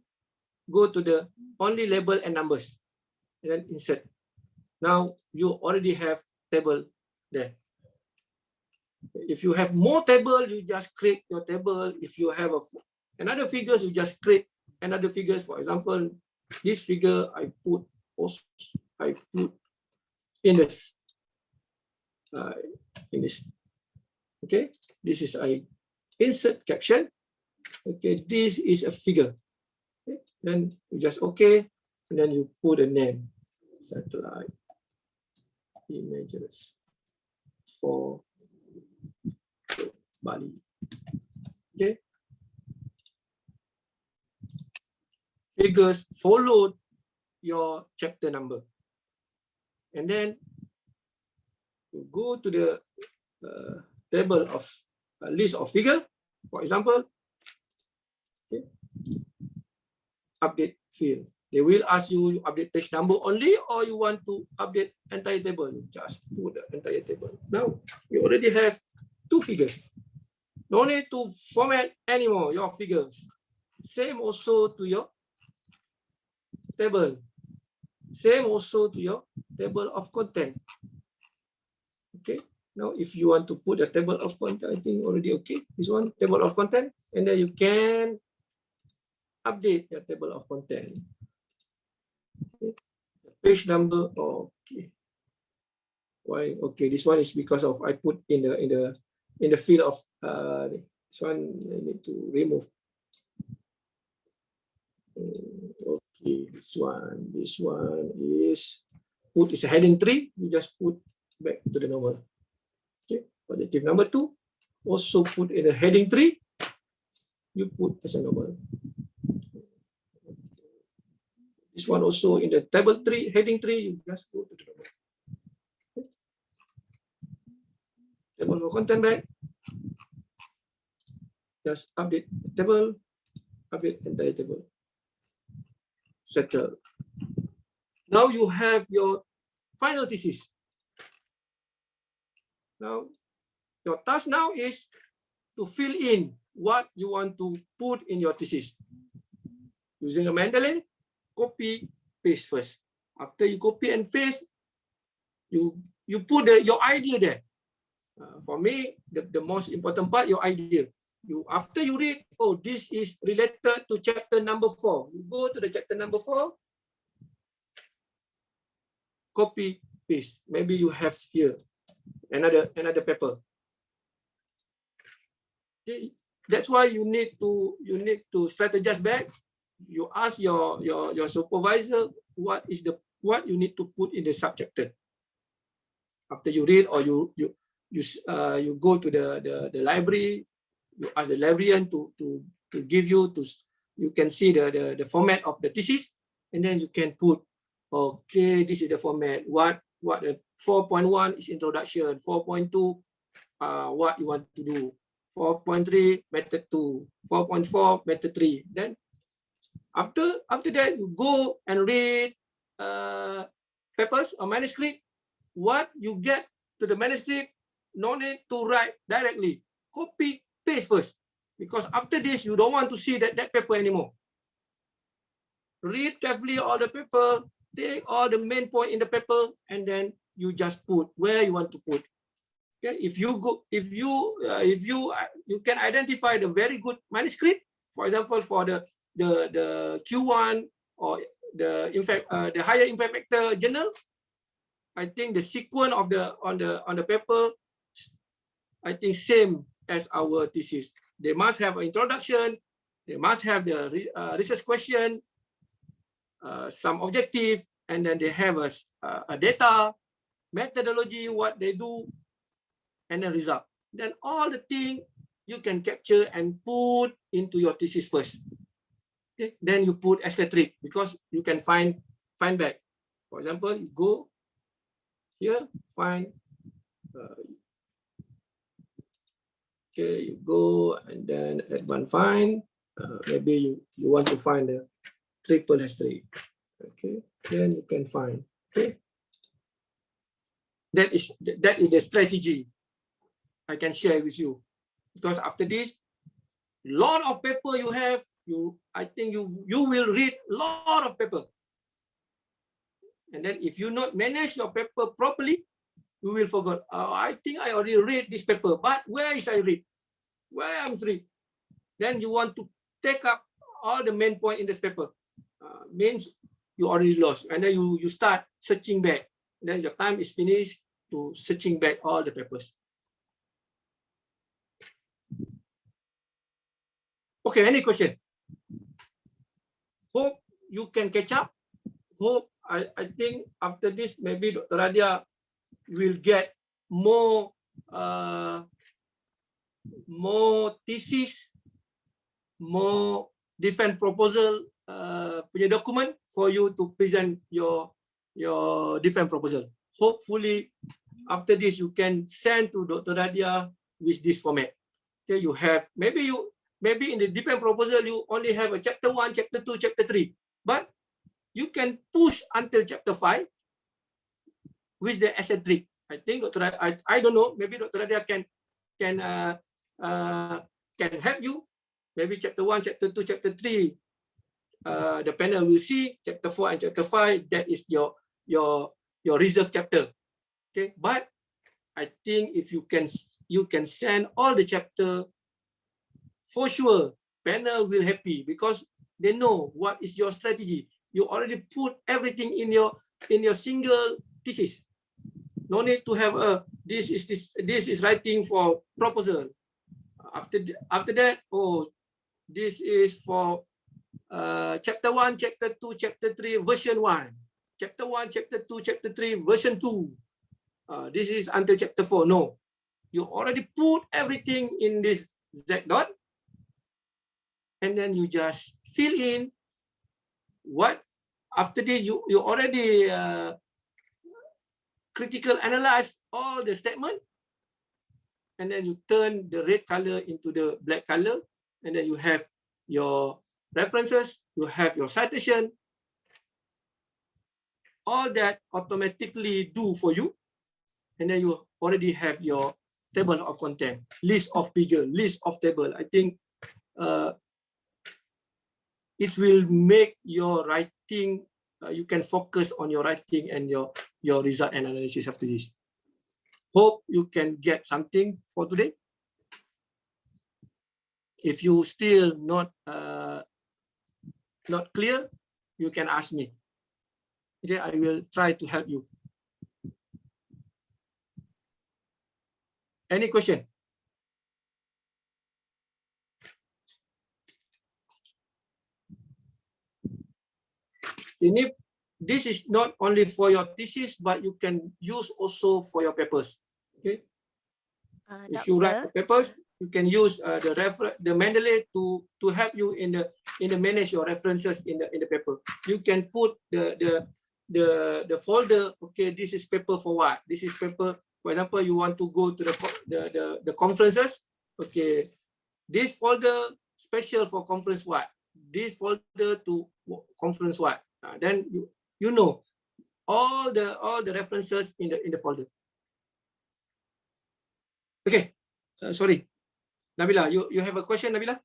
go to the only label and numbers, and then insert. Now you already have table there. If you have more table, you just create your table. If you have another figures, you just create another figures. For example, this figure I put in this. Okay, this is I insert caption. Okay, this is a figure. Okay. Then you just okay, and then you put a name, satellite images for Bali. Okay, figures followed your chapter number, and then you go to the table of list of figure. For example, okay, update field. They will ask you update page number only, or you want to update entire table. You just put the entire table. Now you already have two figures. No need to format anymore your figures. Same also to your table. Same also to your table of content. Okay. Now, if you want to put a table of content, I think already okay. This one, table of content, and then you can update your table of content. Okay. Page number, okay. Why? Okay, this one is because of I put in the field of this one. I need to remove. Okay, this one is put is a heading 3. You just put back to the normal. Okay, objective number 2 also put in a heading 3. You put as a normal. This one also in the table 3, heading 3, you just go to the normal. Okay. Table for content back. Just update the table, update entire table. Settle. Now you have your final thesis. Now, your task now is to fill in what you want to put in your thesis. Using a Mendeley, copy, paste first. After you copy and paste, you put your idea there. For me, the most important part, your idea. After you read, oh, this is related to chapter number 4. You go to the chapter number 4, copy, paste. Maybe you have here another paper. Okay. That's why you need to strategize back. You ask your supervisor what you need to put in the subchapter. After you read, or you go to the library, you ask the librarian to give you you can see the format of the thesis, and then you can put, okay, this is the format. What 4.1 is introduction, 4.2 what you want to do, 4.3 method 2, 4.4 method 3. Then after that, you go and read papers or manuscript. What you get to the manuscript, no need to write directly. Copy, paste first. Because after this, you don't want to see that paper anymore. Read carefully all the paper, take all the main point in the paper, and then you just put where you want to put. Okay, if you can identify the very good manuscript, for example, for the Q1 or the higher impact factor journal, I think the sequence of on the paper, I think same as our thesis. They must have an introduction. They must have the research question, some objective, and then they have a data, methodology, what they do, and then result. Then all the things you can capture and put into your thesis first. Okay, then you put asterisk because you can find back. For example, you go here, find. Okay, you go and then add one find. Maybe you want to find the triple asterisk. Okay, then you can find. Okay, that is the strategy I can share with you. Because after this, lot of paper you have, I think you will read lot of paper. And then if you not manage your paper properly, you will forget. I think I already read this paper, but where is I read? Where I'm free? Then you want to take up all the main point in this paper. Means you already lost. And then you start searching back. Then your time is finished to searching back all the papers. Okay, any question? Hope you can catch up. Hope I think after this, maybe Dr. Radia will get more thesis, more defense proposal punya document for you to present your defense proposal. Hopefully, after this, you can send to Dr. Radia with this format. Okay, you have maybe in the defense proposal you only have a chapter 1, chapter 2, chapter 3, but you can push until chapter 5 with the asterisk. I think Dr. I don't know. Maybe Dr. Radia can help you. Maybe chapter 1, chapter 2, chapter 3. The panel will see chapter 4 and chapter 5. That is your reserve chapter. Okay, but I think if you can send all the chapter, for sure panel will happy because they know what is your strategy. You already put everything in your single thesis. No need to have this is writing for proposal. After that, oh, this is for chapter 1, chapter 2, chapter 3, version 1. Chapter 1, chapter 2, chapter 3, version 2. This is until chapter 4. No. You already put everything in this Z dot. And then you just fill in what after this you already critical analyze all the statement. And then you turn the red color into the black color. And then you have your references, you have your citation. All that automatically do for you. And then you already have your table of content, list of figure, list of table. I think it will make your writing, you can focus on your writing and your result and analysis after this. Hope you can get something for today. If you still not clear, you can ask me. Okay, I will try to help you. Any question? This is not only for your thesis, but you can use also for your papers. Okay. If you write papers, you can use the Mendeley to help you in the manage your references in the paper. You can put the folder. Okay, this is paper for what? This is paper. For example, you want to go to the conferences. Okay, this folder special for conference what? This folder to conference what? Then you know all the references in the folder. Okay, sorry, Nabila, you have a question, Nabila?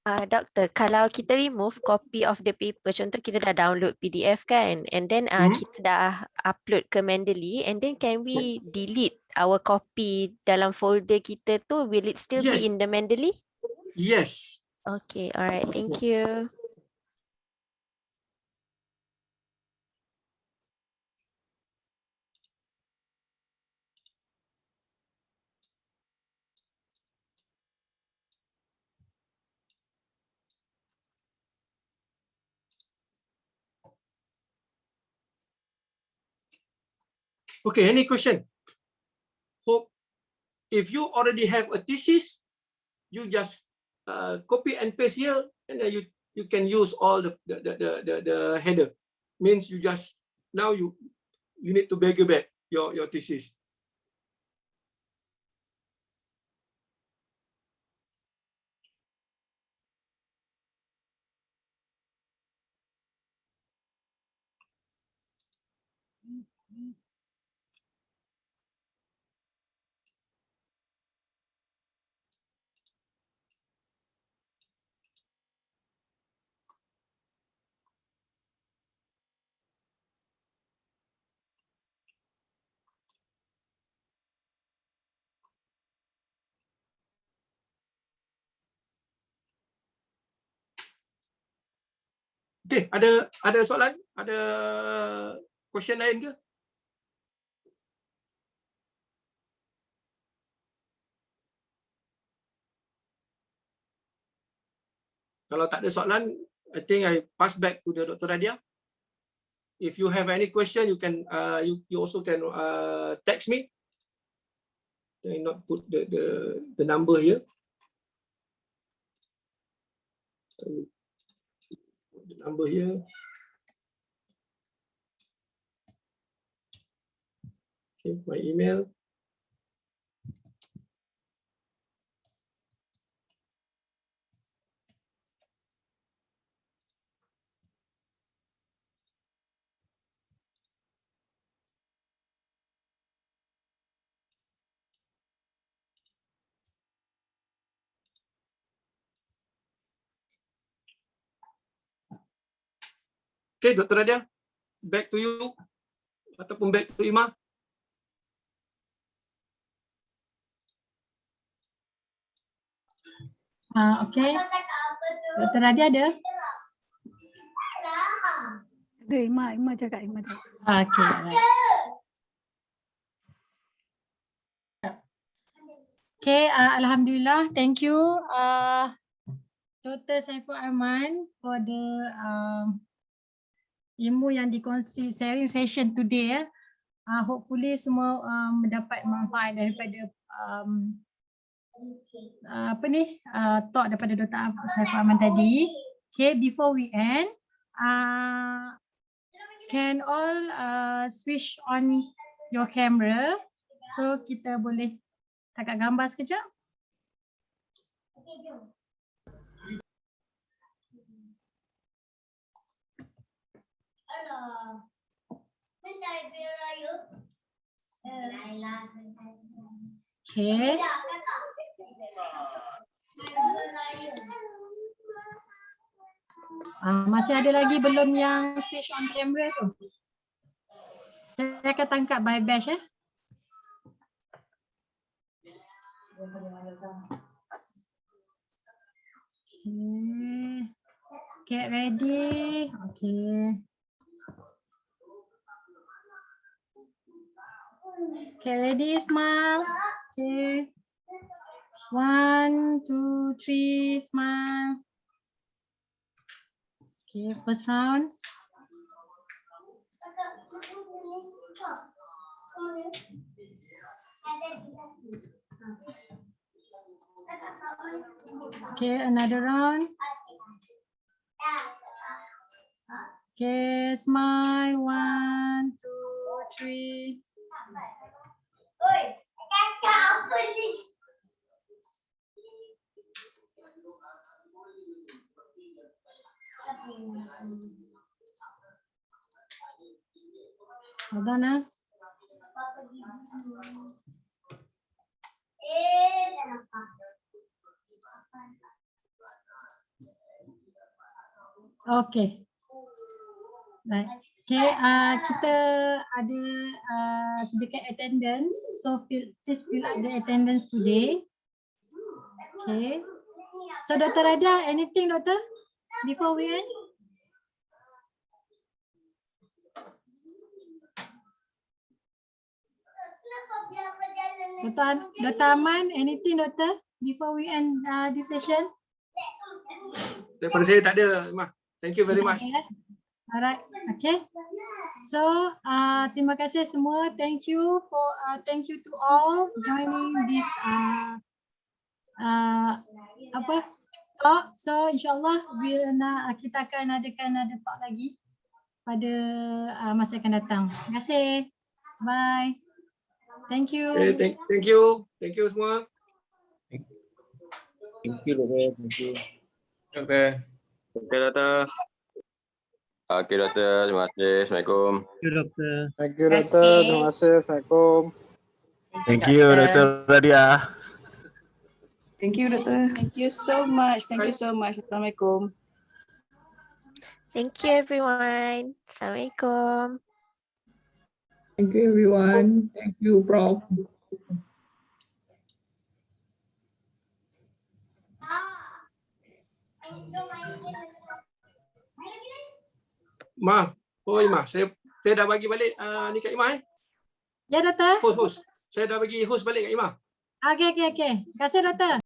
Doktor, kalau kita remove copy of the paper, contoh kita dah download PDF kan, and then kita dah upload ke Mendeley, and then can we delete our copy dalam folder kita tu? Will it still be in the Mendeley? Yes. Okay, alright, thank you. Okay, any question? Hope if you already have a thesis, you just copy and paste here, and then you can use all the header. Means you just now you need to beg back your thesis. Okay, ada soalan? Ada question lain ke? Kalau tak ada soalan, I think I pass back to the Dr. Radia. If you have any question, you can you also can text me. I not put the number here. Put the number here. Okay, my email. Okay, Dr. Radia, back to you ataupun back to Ima. Okay. Dr. Radia ada? Ada Ima cakap, Ima cakap. Okay. Right. Okay, Alhamdulillah. Thank you. Dr. Saiful Aman for the ilmu yang dikongsi sharing session today. Hopefully semua mendapat manfaat daripada talk daripada Dr. Saiful Aman tadi. Okay, before we end, can all switch on your camera so kita boleh tangkap gambar sekejap. Okay. Masih ada lagi belum yang switch on camera tu. Saya akan tangkap by batch ya. Okay. Get ready. Okay. Okay, ready, smile. Okay. 1, 2, 3, smile. Okay, first round. Okay, another round. Okay, smile. 1, 2, 3. Hold on, huh? Okay. Right. Okay, kita ada sedikit attendance. So please fill up the attendance today. Okay. So Dr. Radia, anything Doctor before we end? Dr. Aman, anything Doctor before we end this session? Daripada saya tak ada, Imah. Thank you very much. Alright, okay. So terima kasih semua. Thank you to all joining this talk. So insyaallah kita akan adakan talk lagi pada masa akan datang. Terima kasih. Bye. Thank you. Okay, thank you. Thank you semua. Thank you, Doktor. Thank you. Doktor. Okay, Doktor. Okay, Doktor. Terima kasih. Assalamualaikum. Thank you, Doktor. Thank you, Doktor. Terima kasih. Assalamualaikum. Thank you, Dr. Radia. Thank you, Doktor. Thank you so much. Thank you so much. Assalamualaikum. Thank you everyone. Assalamualaikum. Thank you, everyone. Thank you, Prof. Ma, Imah, saya dah bagi balik ni kat Imah Ya, Doktor. Host. Saya dah bagi host balik kat Imah. Okay. Terima kasih, Doktor.